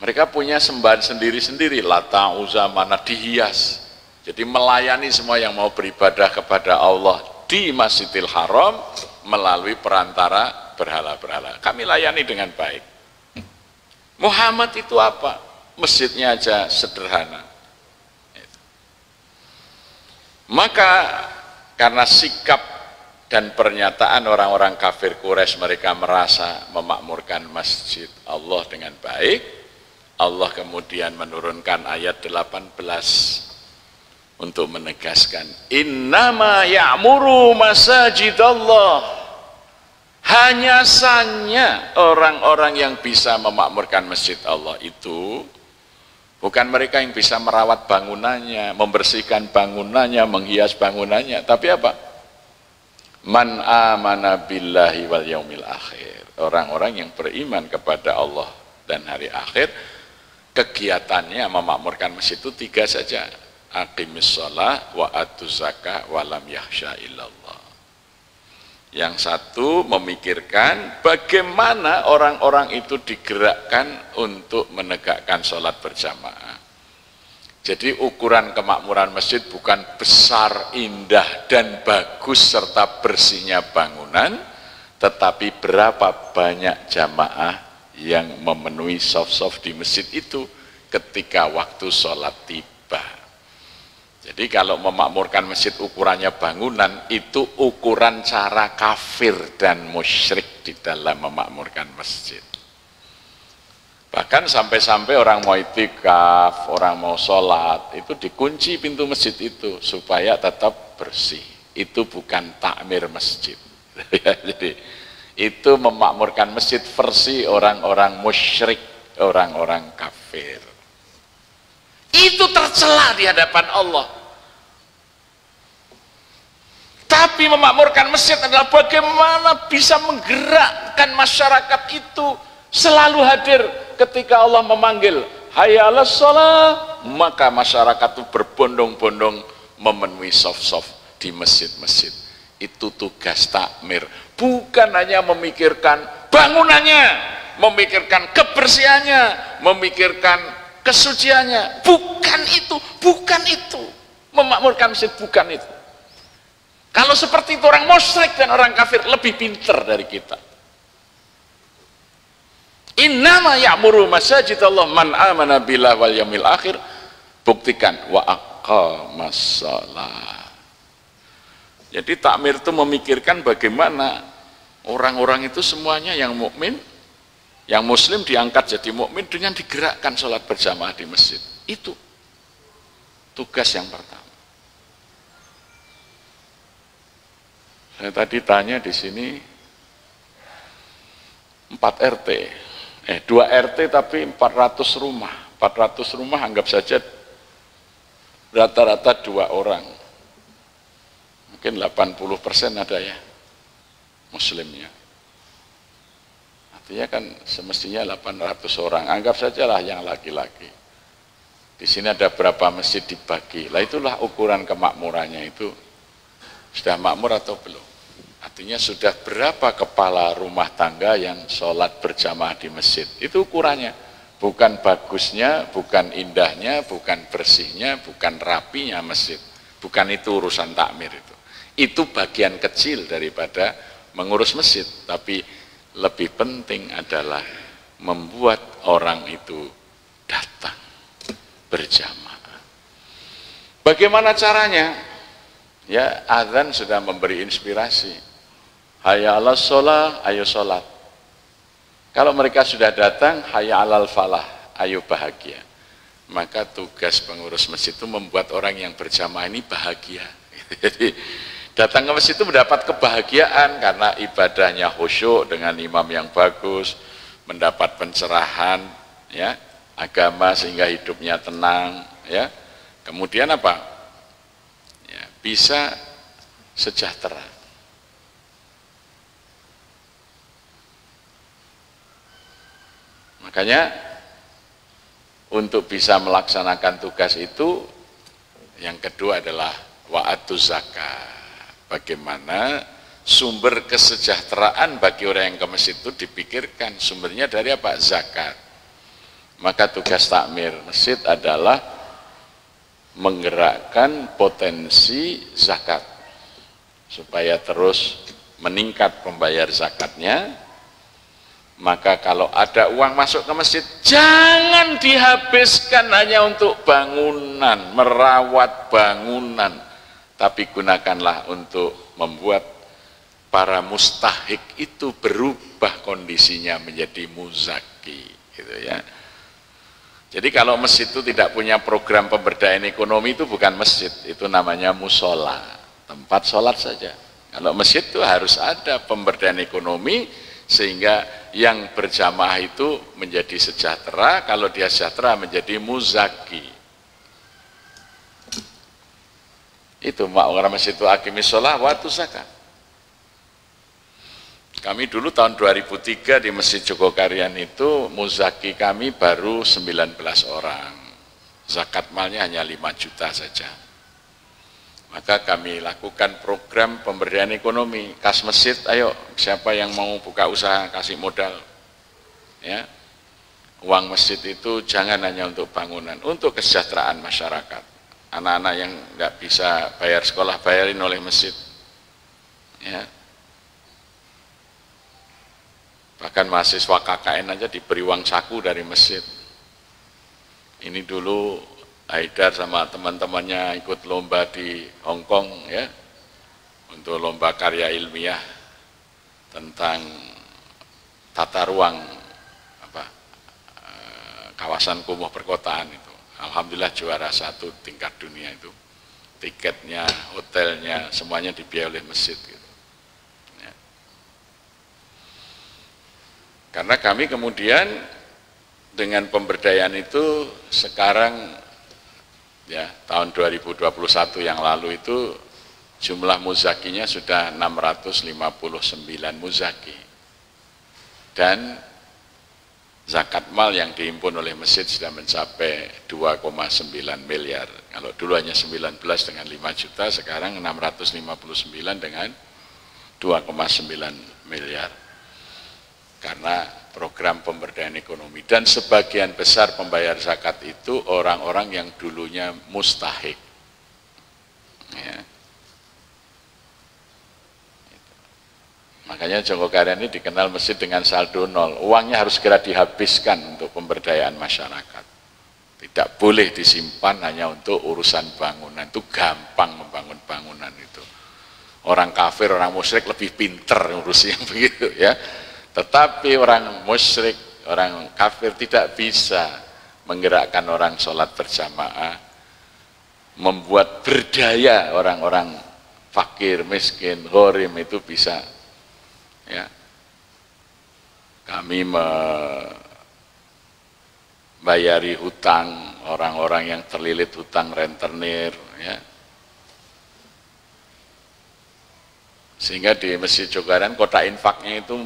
Mereka punya sembahan sendiri-sendiri, Lata, Uzza, Manat, dihias. Jadi melayani semua yang mau beribadah kepada Allah di Masjidil Haram melalui perantara berhala-berhala. Kami layani dengan baik. Muhammad itu apa? Masjidnya aja sederhana. Maka karena sikap dan pernyataan orang-orang kafir Quraisy, mereka merasa memakmurkan Masjid Allah dengan baik, Allah kemudian menurunkan ayat 18 untuk menegaskan innama ya'muru masajidallah, hanya saja orang-orang yang bisa memakmurkan masjid Allah itu bukan mereka yang bisa merawat bangunannya, membersihkan bangunannya, menghias bangunannya, tapi apa? Man amana billahi wal yaumil akhir, orang-orang yang beriman kepada Allah dan hari akhir. Kegiatannya memakmurkan masjid itu 3 saja, aqimis shalah wa atuz zakah wa lam yakhsha illallah. Yang satu memikirkan bagaimana orang-orang itu digerakkan untuk menegakkan sholat berjamaah. Jadi ukuran kemakmuran masjid bukan besar, indah, dan bagus serta bersihnya bangunan, tetapi berapa banyak jamaah yang memenuhi saf-saf di masjid itu ketika waktu sholat tiba. Jadi kalau memakmurkan masjid ukurannya bangunan, itu ukuran cara kafir dan musyrik di dalam memakmurkan masjid. Bahkan sampai-sampai orang mau itikaf, orang mau sholat, itu dikunci pintu masjid itu supaya tetap bersih. Itu bukan takmir masjid. Jadi itu memakmurkan masjid versi orang-orang musyrik, orang-orang kafir. Itu tercela di hadapan Allah. Tapi memakmurkan masjid adalah bagaimana bisa menggerakkan masyarakat itu selalu hadir ketika Allah memanggil hayya 'alas shalah, maka masyarakat itu berbondong-bondong memenuhi shaf-shaf di masjid-masjid. Itu tugas takmir, bukan hanya memikirkan bangunannya, memikirkan kebersihannya, memikirkan kesuciannya. Bukan itu memakmurkan masjid, bukan itu. Kalau seperti itu orang musyrik dan orang kafir lebih pintar dari kita. Innama ya'muru masajidallah man amana billahi wal yaumil akhir. Buktikan wa aqamas shalah. Jadi takmir itu memikirkan bagaimana orang-orang itu semuanya yang mukmin, yang muslim diangkat jadi mukmin dengan digerakkan sholat berjamaah di masjid. Itu tugas yang pertama. Saya tadi tanya di sini 4 RT, 2 RT tapi 400 rumah. 400 rumah anggap saja rata-rata 2 orang. Mungkin 80% ada ya muslimnya. Artinya kan semestinya 800 orang, anggap sajalah yang laki-laki. Di sini ada berapa masjid dibagi, lah itulah ukuran kemakmurannya itu. Sudah makmur atau belum? Artinya sudah berapa kepala rumah tangga yang sholat berjamaah di masjid, itu ukurannya. Bukan bagusnya, bukan indahnya, bukan bersihnya, bukan rapinya masjid. Bukan itu urusan takmir itu. Itu bagian kecil daripada mengurus masjid, tapi lebih penting adalah membuat orang itu datang berjamaah. Bagaimana caranya? Ya, azan sudah memberi inspirasi. Hayya 'alas shalah, ayo sholat. Kalau mereka sudah datang, hayya 'alal falah, ayo bahagia. Maka tugas pengurus masjid itu membuat orang yang berjamaah ini bahagia. Jadi datang ke masjid itu mendapat kebahagiaan karena ibadahnya khusyuk dengan imam yang bagus, mendapat pencerahan ya, agama sehingga hidupnya tenang ya. Kemudian apa? Ya, bisa sejahtera. Makanya untuk bisa melaksanakan tugas itu yang kedua adalah wa'atuz zakah. Bagaimana sumber kesejahteraan bagi orang yang ke masjid itu dipikirkan, sumbernya dari apa? Zakat. Maka tugas takmir masjid adalah menggerakkan potensi zakat supaya terus meningkat pembayar zakatnya. Maka kalau ada uang masuk ke masjid, jangan dihabiskan hanya untuk bangunan, merawat bangunan, tapi gunakanlah untuk membuat para mustahik itu berubah kondisinya menjadi muzaki, gitu ya. Jadi kalau masjid itu tidak punya program pemberdayaan ekonomi itu bukan masjid, itu namanya musola, tempat sholat saja. Kalau masjid itu harus ada pemberdayaan ekonomi sehingga yang berjamaah itu menjadi sejahtera, kalau dia sejahtera menjadi muzaki. Itu makna masjid itu aqimis shalah wa atuz zakat. Kami dulu tahun 2003 di Masjid Jogokarian itu muzaki kami baru 19 orang. Zakat malnya hanya 5 juta saja. Maka kami lakukan program pemberdayaan ekonomi. Kas masjid, ayo siapa yang mau buka usaha kasih modal. Ya. Uang masjid itu jangan hanya untuk bangunan, untuk kesejahteraan masyarakat. Anak-anak yang nggak bisa bayar sekolah bayarin oleh masjid. Ya. Bahkan mahasiswa KKN aja diberi uang saku dari masjid. Ini dulu Haidar sama teman-temannya ikut lomba di Hong Kong ya, untuk lomba karya ilmiah tentang tata ruang kawasan kumuh perkotaan itu. Alhamdulillah juara 1 tingkat dunia itu. Tiketnya, hotelnya, semuanya dibiayai oleh masjid gitu. Karena kami kemudian dengan pemberdayaan itu sekarang ya tahun 2021 yang lalu itu jumlah muzakinya sudah 659 muzaki dan zakat mal yang dihimpun oleh masjid sudah mencapai 2,9 miliar. Kalau dulu hanya 19 dengan 5 juta, sekarang 659 dengan 2,9 miliar. Karena program pemberdayaan ekonomi, dan sebagian besar pembayar zakat itu orang-orang yang dulunya mustahik ya. Makanya Jogokarian ini dikenal masjid dengan saldo nol, uangnya harus segera dihabiskan untuk pemberdayaan masyarakat, tidak boleh disimpan hanya untuk urusan bangunan. Itu gampang membangun bangunan itu, orang kafir, orang musyrik lebih pinter ngurusnya begitu ya. Tetapi orang musyrik, orang kafir tidak bisa menggerakkan orang sholat berjamaah, membuat berdaya orang-orang fakir, miskin, gharim itu bisa. Ya. Kami membayari hutang orang-orang yang terlilit hutang rentenir, ya. Sehingga di Masjid Jogokarian kota infaknya itu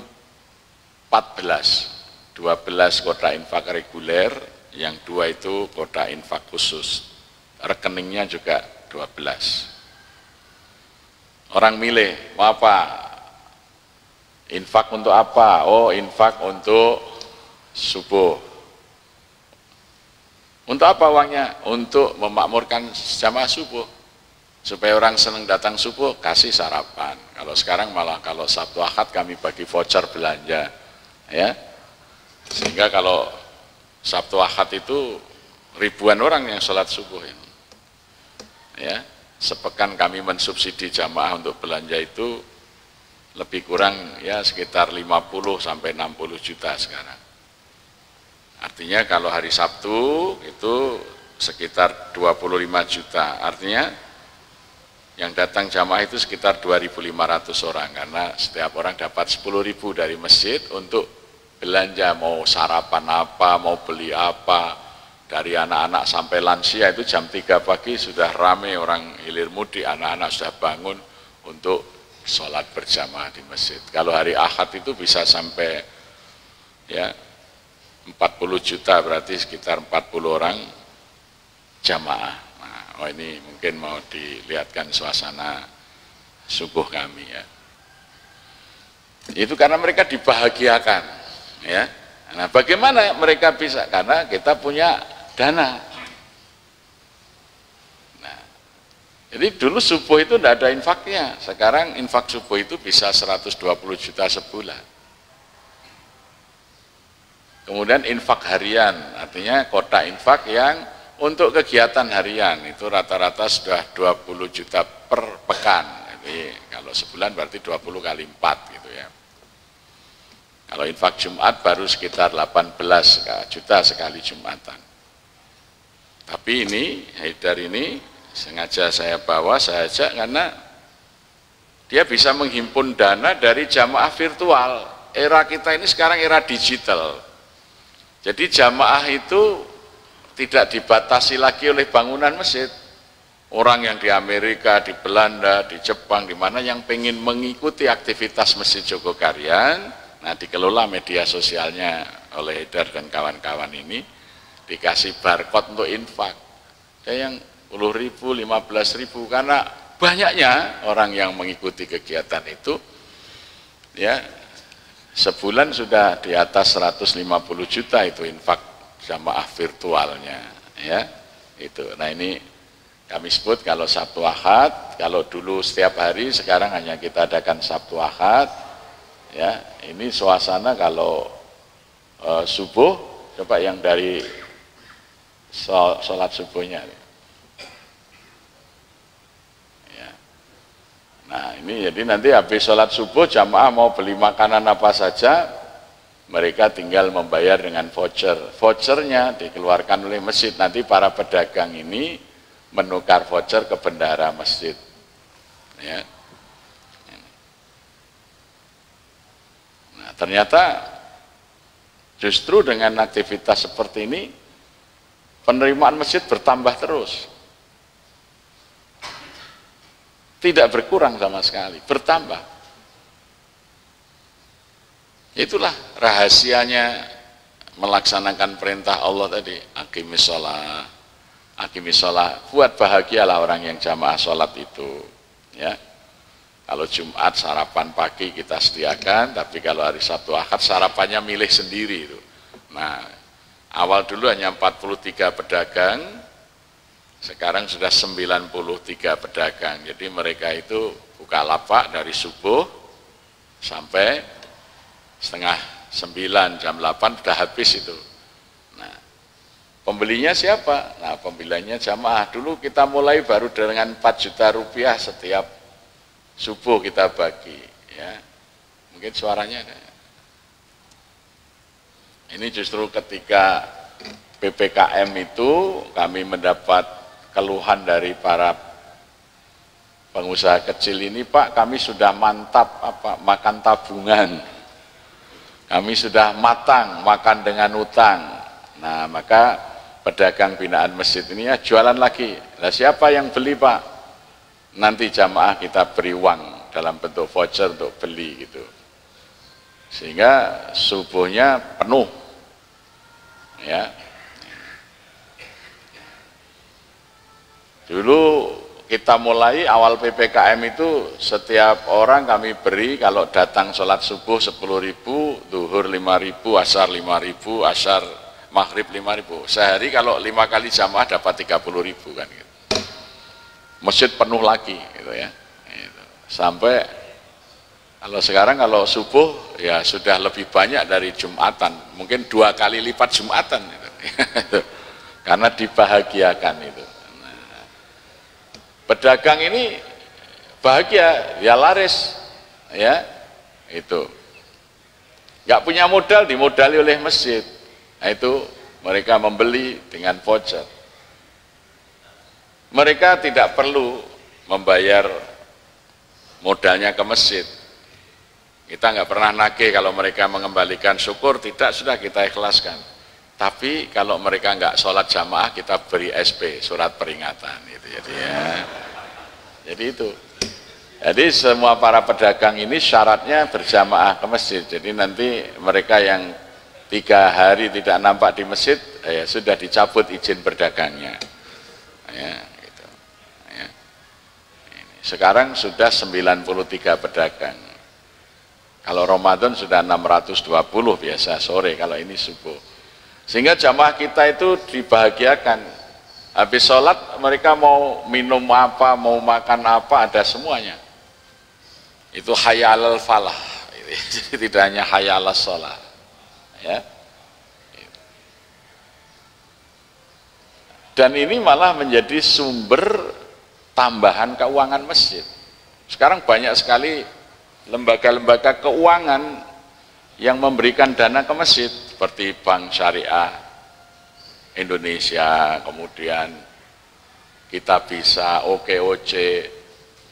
12 kota infak reguler, yang 2 itu kota infak khusus. Rekeningnya juga 12. Orang milih, mau apa? Infak untuk apa? Oh, infak untuk subuh. Untuk apa uangnya? Untuk memakmurkan jamaah subuh. Supaya orang senang datang subuh, kasih sarapan. Kalau sekarang malah kalau Sabtu Ahad kami bagi voucher belanja. Ya, sehingga kalau Sabtu Ahad itu ribuan orang yang sholat subuh ini. Ya, sepekan kami mensubsidi jamaah untuk belanja itu lebih kurang ya sekitar 50 sampai 60 juta sekarang. Artinya kalau hari Sabtu itu sekitar 25 juta. Artinya yang datang jamaah itu sekitar 2.500 orang, karena setiap orang dapat 10.000 dari masjid untuk belanja, mau sarapan apa, mau beli apa. Dari anak-anak sampai lansia itu jam 3 pagi sudah ramai orang hilir mudik, anak-anak sudah bangun untuk sholat berjamaah di masjid. Kalau hari Ahad itu bisa sampai ya 40 juta, berarti sekitar 40 orang jamaah. Oh, ini mungkin mau dilihatkan suasana subuh kami ya. Itu karena mereka dibahagiakan ya. Nah, bagaimana mereka bisa? Karena kita punya dana. Nah, jadi dulu subuh itu tidak ada infaknya. Sekarang infak subuh itu bisa 120 juta sebulan. Kemudian infak harian, artinya kota infak yang untuk kegiatan harian itu rata-rata sudah 20 juta per pekan. Jadi kalau sebulan berarti 20 kali 4 gitu ya. Kalau infak Jumat baru sekitar 18 juta sekali Jumatan. Tapi ini Haidar ini sengaja saya bawa, saya ajak karena dia bisa menghimpun dana dari jamaah virtual. Era kita ini sekarang era digital. Jadi jamaah itu tidak dibatasi lagi oleh bangunan masjid. Orang yang di Amerika, di Belanda, di Jepang, di mana yang pengen mengikuti aktivitas Masjid Jogokarian, nah dikelola media sosialnya oleh Haidar dan kawan-kawan ini, dikasih barcode untuk infak. Ada yang 10.000, 15.000, karena banyaknya orang yang mengikuti kegiatan itu, ya sebulan sudah di atas 150 juta itu infak jamaah virtualnya, ya itu. Nah ini kami sebut kalau Sabtu Ahad, kalau dulu setiap hari, sekarang hanya kita adakan Sabtu Ahad. Ya, ini suasana kalau subuh, coba yang dari sholat subuhnya. Ya. Nah ini jadi nanti habis sholat subuh jamaah mau beli makanan apa saja, mereka tinggal membayar dengan voucher. Vouchernya dikeluarkan oleh masjid, nanti para pedagang ini menukar voucher ke bendahara masjid. Ya. Nah, ternyata justru dengan aktivitas seperti ini penerimaan masjid bertambah terus. Tidak berkurang sama sekali, bertambah. Itulah rahasianya melaksanakan perintah Allah tadi, aqimis shalah. Aqimis shalah, buat bahagialah orang yang jamaah sholat itu, ya. Kalau Jumat sarapan pagi kita sediakan, tapi kalau hari Sabtu Ahad sarapannya milih sendiri itu. Nah, awal dulu hanya 43 pedagang, sekarang sudah 93 pedagang. Jadi mereka itu buka lapak dari subuh sampai setengah 9, jam 8 sudah habis itu. Pembelinya siapa? Nah, pembelinya jamaah. Dulu kita mulai baru dengan 4 juta rupiah setiap subuh kita bagi. Ya, mungkin suaranya ada. Ini justru ketika PPKM itu kami mendapat keluhan dari para pengusaha kecil ini, Pak, kami sudah mantap makan tabungan. Kami sudah matang makan dengan utang. Nah, maka pedagang binaan masjid ini ya jualan lagi. Nah, siapa yang beli, Pak? Nanti jamaah kita beri uang dalam bentuk voucher untuk beli gitu. Sehingga subuhnya penuh. Ya. Dulu kita mulai awal PPKM itu setiap orang kami beri kalau datang sholat subuh 10.000, zuhur 5.000, asar 5.000, asar maghrib 5.000. Sehari kalau 5 kali jamaah dapat 30.000 kan gitu. Masjid penuh lagi gitu ya. Gitu. Sampai kalau sekarang kalau subuh ya sudah lebih banyak dari Jumatan, mungkin 2 kali lipat Jumatan gitu. Karena dibahagiakan itu. Nah, pedagang ini bahagia, ya laris ya. Itu. Nggak punya modal, dimodali oleh masjid. Nah, itu mereka membeli dengan voucher. Mereka tidak perlu membayar modalnya ke masjid. Kita nggak pernah nagih kalau mereka mengembalikan, syukur, tidak, sudah kita ikhlaskan. Tapi kalau mereka nggak sholat jamaah, kita beri SP, surat peringatan. Gitu. Jadi itu. Jadi semua para pedagang ini syaratnya berjamaah ke masjid. Jadi nanti mereka yang 3 hari tidak nampak di masjid, ya sudah dicabut izin berdagangnya. Ya, gitu. Ya. Sekarang sudah 93 pedagang. Kalau Ramadan sudah 620 biasa sore, kalau ini subuh. Sehingga jamaah kita itu dibahagiakan. Habis sholat mereka mau minum apa, mau makan apa, ada semuanya. Itu hayya 'alal falah. Jadi tidak hanya hayya 'alas sholat. Ya. Dan ini malah menjadi sumber tambahan keuangan masjid. Sekarang banyak sekali lembaga-lembaga keuangan yang memberikan dana ke masjid, seperti bank syariah, Indonesia, kemudian kita bisa OKOC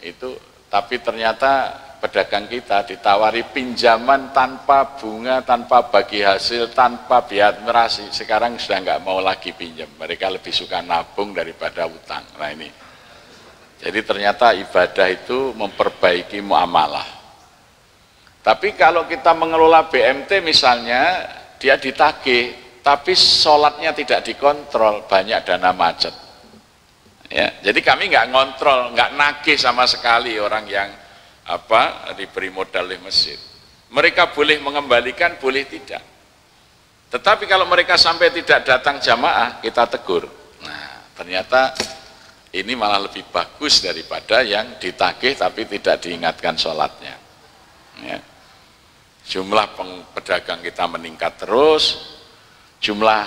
itu, tapi ternyata pedagang kita ditawari pinjaman tanpa bunga, tanpa bagi hasil, tanpa biaya administrasi. Sekarang sudah nggak mau lagi pinjam, mereka lebih suka nabung daripada utang. Nah ini, jadi ternyata ibadah itu memperbaiki muamalah. Tapi kalau kita mengelola BMT misalnya, dia ditagih, tapi sholatnya tidak dikontrol, banyak dana macet. Ya, jadi kami nggak ngontrol, nggak nagih sama sekali orang yang diberi modal oleh masjid. Mereka boleh mengembalikan, boleh tidak. Tetapi kalau mereka sampai tidak datang jamaah, kita tegur. Nah, ternyata ini malah lebih bagus daripada yang ditagih tapi tidak diingatkan sholatnya. Ya. Jumlah pedagang kita meningkat terus, jumlah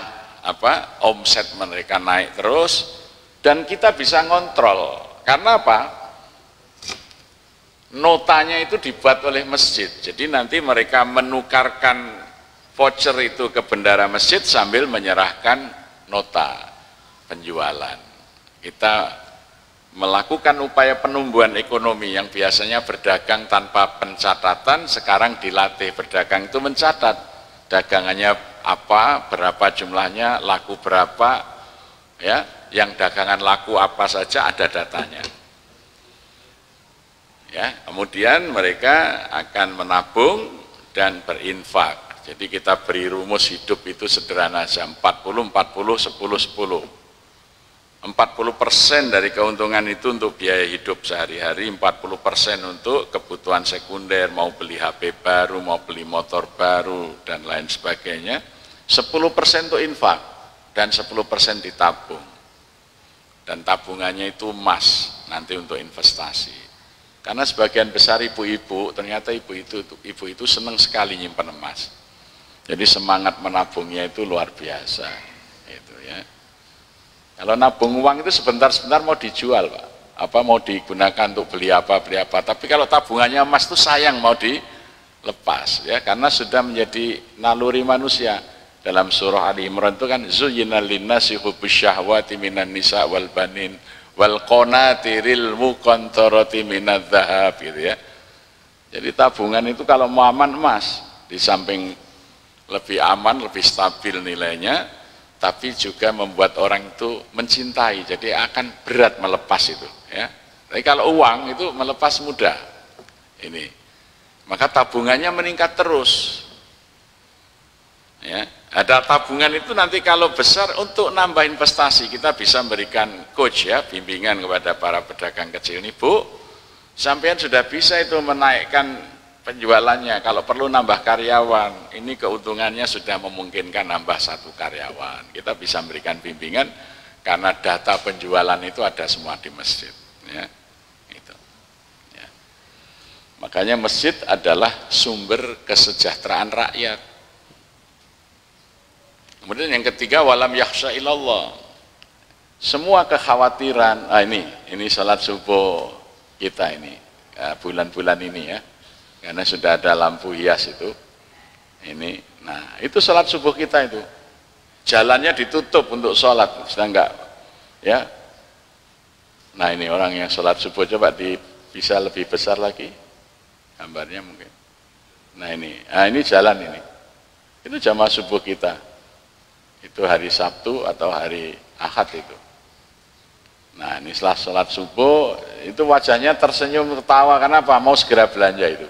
omset mereka naik terus, dan kita bisa ngontrol. Karena apa? Notanya itu dibuat oleh masjid, jadi nanti mereka menukarkan voucher itu ke bendara masjid sambil menyerahkan nota penjualan. Kita melakukan upaya penumbuhan ekonomi yang biasanya berdagang tanpa pencatatan, sekarang dilatih berdagang itu mencatat dagangannya apa, berapa jumlahnya, laku berapa, ya, yang dagangan laku apa saja ada datanya. Ya, kemudian mereka akan menabung dan berinfak. Jadi kita beri rumus hidup itu sederhana saja, 40, 40, 10, 10. 40% dari keuntungan itu untuk biaya hidup sehari-hari, 40% untuk kebutuhan sekunder, mau beli HP baru, mau beli motor baru, dan lain sebagainya. 10% untuk infak, dan 10% ditabung. Dan tabungannya itu emas, nanti untuk investasi. Karena sebagian besar ibu-ibu, ternyata ibu itu senang sekali nyimpan emas. Jadi semangat menabungnya itu luar biasa. Itu ya. Kalau nabung uang itu sebentar-sebentar mau dijual, Pak. Mau digunakan untuk beli apa. Tapi kalau tabungannya emas itu sayang mau dilepas, ya. Karena sudah menjadi naluri manusia. Dalam surah Ali Imran itu kan, zuyyina linnasi hubbus syahwati minan nisa wal banin wal qanatiril muqantarati minadz dzahab, gitu ya. Jadi tabungan itu kalau mau aman emas, di samping lebih aman, lebih stabil nilainya, tapi juga membuat orang itu mencintai, jadi akan berat melepas itu, ya. Tapi kalau uang itu melepas mudah. Ini. Maka tabungannya meningkat terus. Ya. Ada tabungan itu nanti kalau besar untuk nambah investasi, kita bisa memberikan coach, ya, bimbingan kepada para pedagang kecil ini, Bu, sampean sudah bisa itu menaikkan penjualannya, kalau perlu nambah karyawan, ini keuntungannya sudah memungkinkan nambah 1 karyawan. Kita bisa memberikan bimbingan karena data penjualan itu ada semua di masjid, ya. Itu. Ya. Makanya masjid adalah sumber kesejahteraan rakyat. Kemudian yang ketiga, walam yakhsha illallah. Semua kekhawatiran, ini salat subuh kita ini, bulan-bulan ini, ya. Karena sudah ada lampu hias itu. Ini, nah, itu salat subuh kita itu. Jalannya ditutup untuk salat, sudah enggak, ya. Nah, ini orang yang salat subuh, coba bisa lebih besar lagi gambarnya mungkin. Nah, ini jalan ini. Itu jamaah subuh kita. Itu hari Sabtu atau hari Ahad itu. Nah, ini setelah sholat subuh, itu wajahnya tersenyum, tertawa, karena apa? Mau segera belanja itu.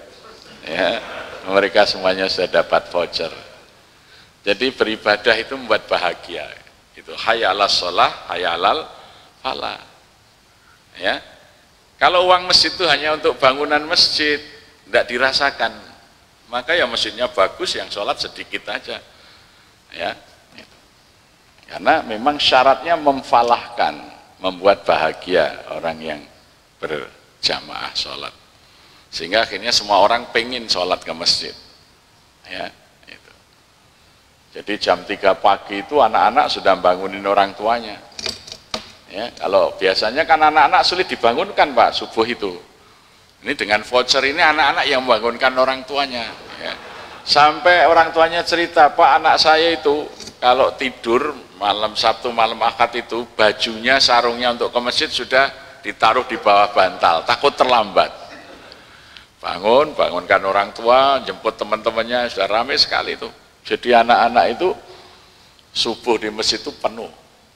Ya, mereka semuanya sudah dapat voucher. Jadi beribadah itu membuat bahagia. Itu hayya 'alas shalah, hayya 'alal falah. Ya. Kalau uang masjid itu hanya untuk bangunan masjid, tidak dirasakan. Maka ya masjidnya bagus, yang sholat sedikit aja. Ya. Karena memang syaratnya memfalahkan, membuat bahagia orang yang berjamaah sholat. Sehingga akhirnya semua orang pengen sholat ke masjid. Ya, itu. Jadi jam 3 pagi itu anak-anak sudah bangunin orang tuanya. Ya, kalau biasanya kan anak-anak sulit dibangunkan, Pak, subuh itu. Ini dengan voucher ini anak-anak yang membangunkan orang tuanya. Ya. Sampai orang tuanya cerita, Pak, anak saya itu kalau tidur malam Sabtu, malam Ahad itu bajunya, sarungnya untuk ke masjid sudah ditaruh di bawah bantal, takut terlambat. Bangunkan orang tua, jemput teman-temannya, sudah ramai sekali itu. Jadi anak-anak itu subuh di masjid itu penuh,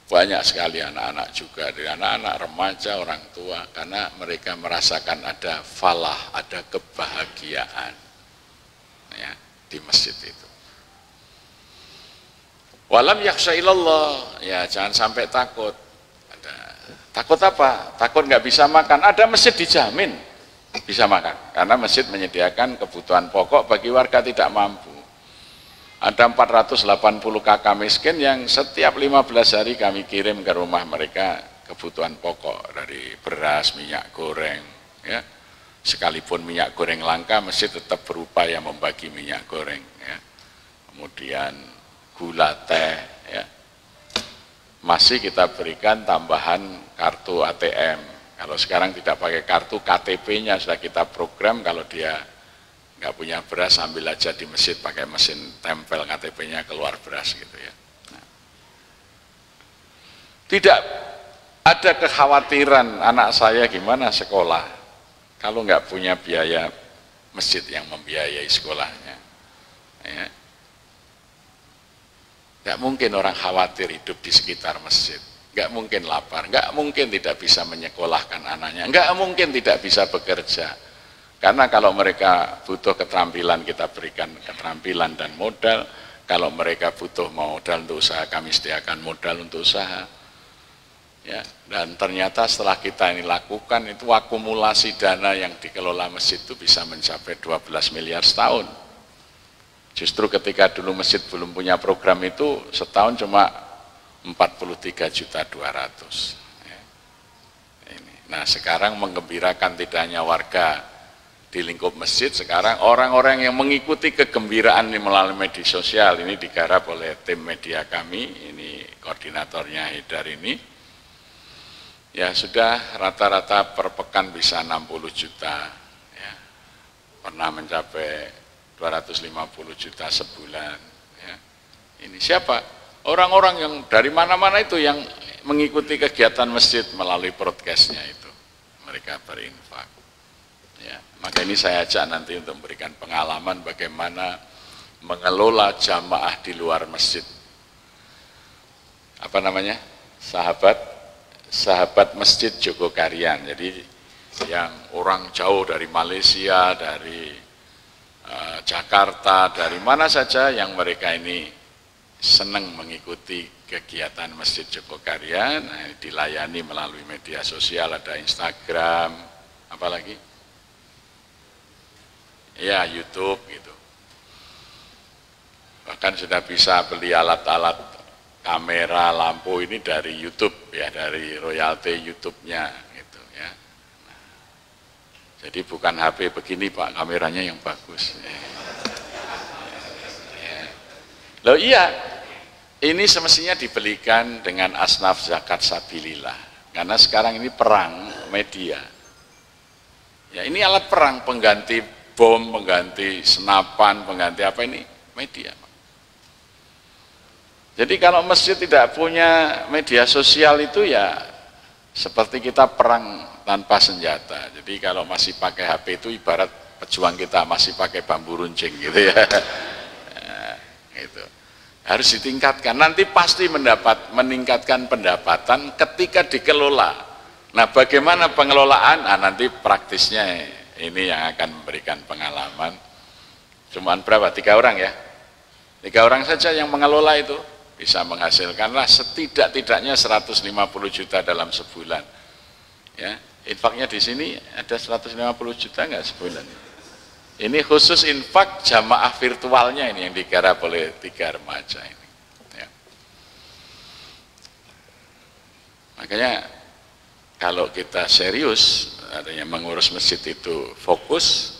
banyak sekali anak-anak juga, dari anak-anak, remaja, orang tua, karena mereka merasakan ada falah, ada kebahagiaan ya, di masjid itu. Walam yakhsha ilallah, ya jangan sampai takut. Takut apa? Takut nggak bisa makan. Ada masjid dijamin bisa makan, karena masjid menyediakan kebutuhan pokok bagi warga tidak mampu. Ada 480 kakak miskin yang setiap 15 hari kami kirim ke rumah mereka kebutuhan pokok dari beras, minyak goreng. Ya. Sekalipun minyak goreng langka, masjid tetap berupaya membagi minyak goreng. Ya. Kemudian gula, teh, ya. Masih kita berikan tambahan kartu ATM. Kalau sekarang tidak pakai kartu, KTP-nya sudah kita program, kalau dia nggak punya beras, ambil aja di masjid pakai mesin tempel KTP-nya, keluar beras gitu ya. Nah. Tidak ada kekhawatiran anak saya gimana sekolah, kalau nggak punya biaya masjid yang membiayai sekolahnya. Ya. Nggak mungkin orang khawatir hidup di sekitar masjid, nggak mungkin lapar, nggak mungkin tidak bisa menyekolahkan anaknya, nggak mungkin tidak bisa bekerja. Karena kalau mereka butuh keterampilan, kita berikan keterampilan dan modal. Kalau mereka butuh modal untuk usaha, kami sediakan modal untuk usaha. Ya, dan ternyata setelah kita ini lakukan, itu akumulasi dana yang dikelola masjid itu bisa mencapai 12 miliar setahun. Justru ketika dulu masjid belum punya program itu, setahun cuma 43.200.000. Ya. Nah sekarang menggembirakan tidak hanya warga di lingkup masjid, sekarang orang-orang yang mengikuti kegembiraan ini melalui media sosial, ini digarap oleh tim media kami, ini koordinatornya Hidar ini, ya sudah rata-rata per pekan bisa 60 juta, ya. Pernah mencapai 250 juta sebulan. Ya. Ini siapa? Orang-orang yang dari mana-mana itu yang mengikuti kegiatan masjid melalui broadcastnya itu. Mereka berinfak. Ya. Maka ini saya ajak nanti untuk memberikan pengalaman bagaimana mengelola jamaah di luar masjid. Apa namanya? Sahabat Masjid Jogokarian. Jadi yang orang jauh dari Malaysia, dari Jakarta, dari mana saja yang mereka ini senang mengikuti kegiatan Masjid Jogokarian, dilayani melalui media sosial, ada Instagram, apalagi? Ya, YouTube gitu. Bahkan sudah bisa beli alat-alat kamera, lampu ini dari YouTube ya, dari royalti YouTube-nya gitu ya. Nah, jadi bukan HP begini Pak, kameranya yang bagus. Ya. Loh iya, ini semestinya dibelikan dengan asnaf zakat sabilillah. Karena sekarang ini perang media. Ya ini alat perang, pengganti bom, pengganti senapan, pengganti apa ini? Media. Jadi kalau masjid tidak punya media sosial itu ya seperti kita perang tanpa senjata. Jadi kalau masih pakai HP itu ibarat pejuang kita masih pakai bambu runcing gitu ya. Nah, gitu. Harus ditingkatkan, nanti pasti meningkatkan pendapatan ketika dikelola. Nah bagaimana pengelolaan? Nah, nanti praktisnya ini yang akan memberikan pengalaman. Cuman berapa? 3 orang ya? 3 orang saja yang mengelola itu bisa menghasilkanlah setidak-tidaknya 150 juta dalam sebulan. Ya, infaknya di sini ada 150 juta nggak sebulan? Ini khusus infak jamaah virtualnya ini yang digarap oleh 3 remaja ini. Ya. Makanya kalau kita serius adanya mengurus masjid itu fokus,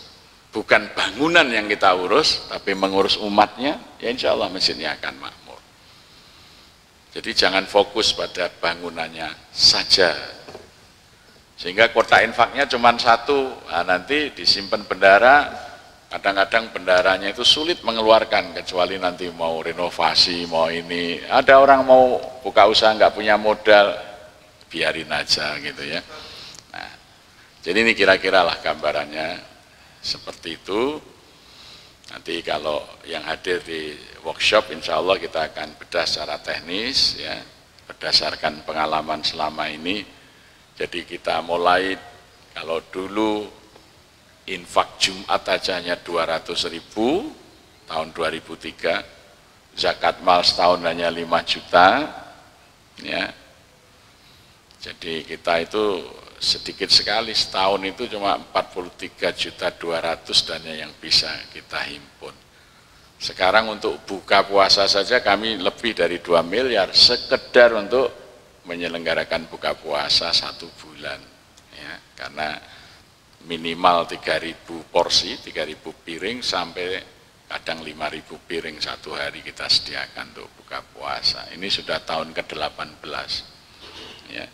bukan bangunan yang kita urus, tapi mengurus umatnya, ya insya Allah masjidnya akan makmur. Jadi jangan fokus pada bangunannya saja. Sehingga kuota infaknya cuma 1, nah nanti disimpan bendara, Kadang-kadang bendaranya itu sulit mengeluarkan, kecuali nanti mau renovasi, mau ini. Ada orang mau buka usaha nggak punya modal, biarin aja gitu ya. Nah, jadi ini kira-kira lah gambarannya seperti itu. Nanti kalau yang hadir di workshop, insya Allah kita akan bedah secara teknis ya, berdasarkan pengalaman selama ini. Jadi kita mulai, kalau dulu infak Jumat aja hanya 200.000 tahun 2003, zakat mal setahun hanya 5 juta ya. Jadi kita itu sedikit sekali, setahun itu cuma 43.200.000 dana yang bisa kita himpun. Sekarang untuk buka puasa saja kami lebih dari 2 miliar sekedar untuk menyelenggarakan buka puasa 1 bulan ya, karena minimal 3.000 porsi, 3.000 piring sampai kadang 5.000 piring satu hari kita sediakan untuk buka puasa. Ini sudah tahun ke-18 ya.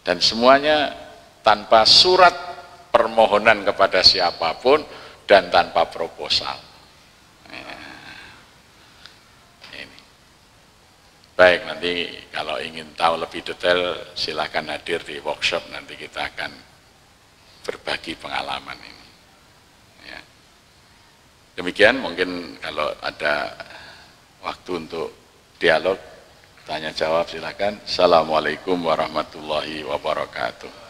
Dan semuanya tanpa surat permohonan kepada siapapun dan tanpa proposal ya. Ini. Baik, nanti kalau ingin tahu lebih detail silakan hadir di workshop, nanti kita akan berbagi pengalaman ini ya. Demikian, mungkin kalau ada waktu untuk dialog, tanya jawab silakan. Assalamualaikum warahmatullahi wabarakatuh.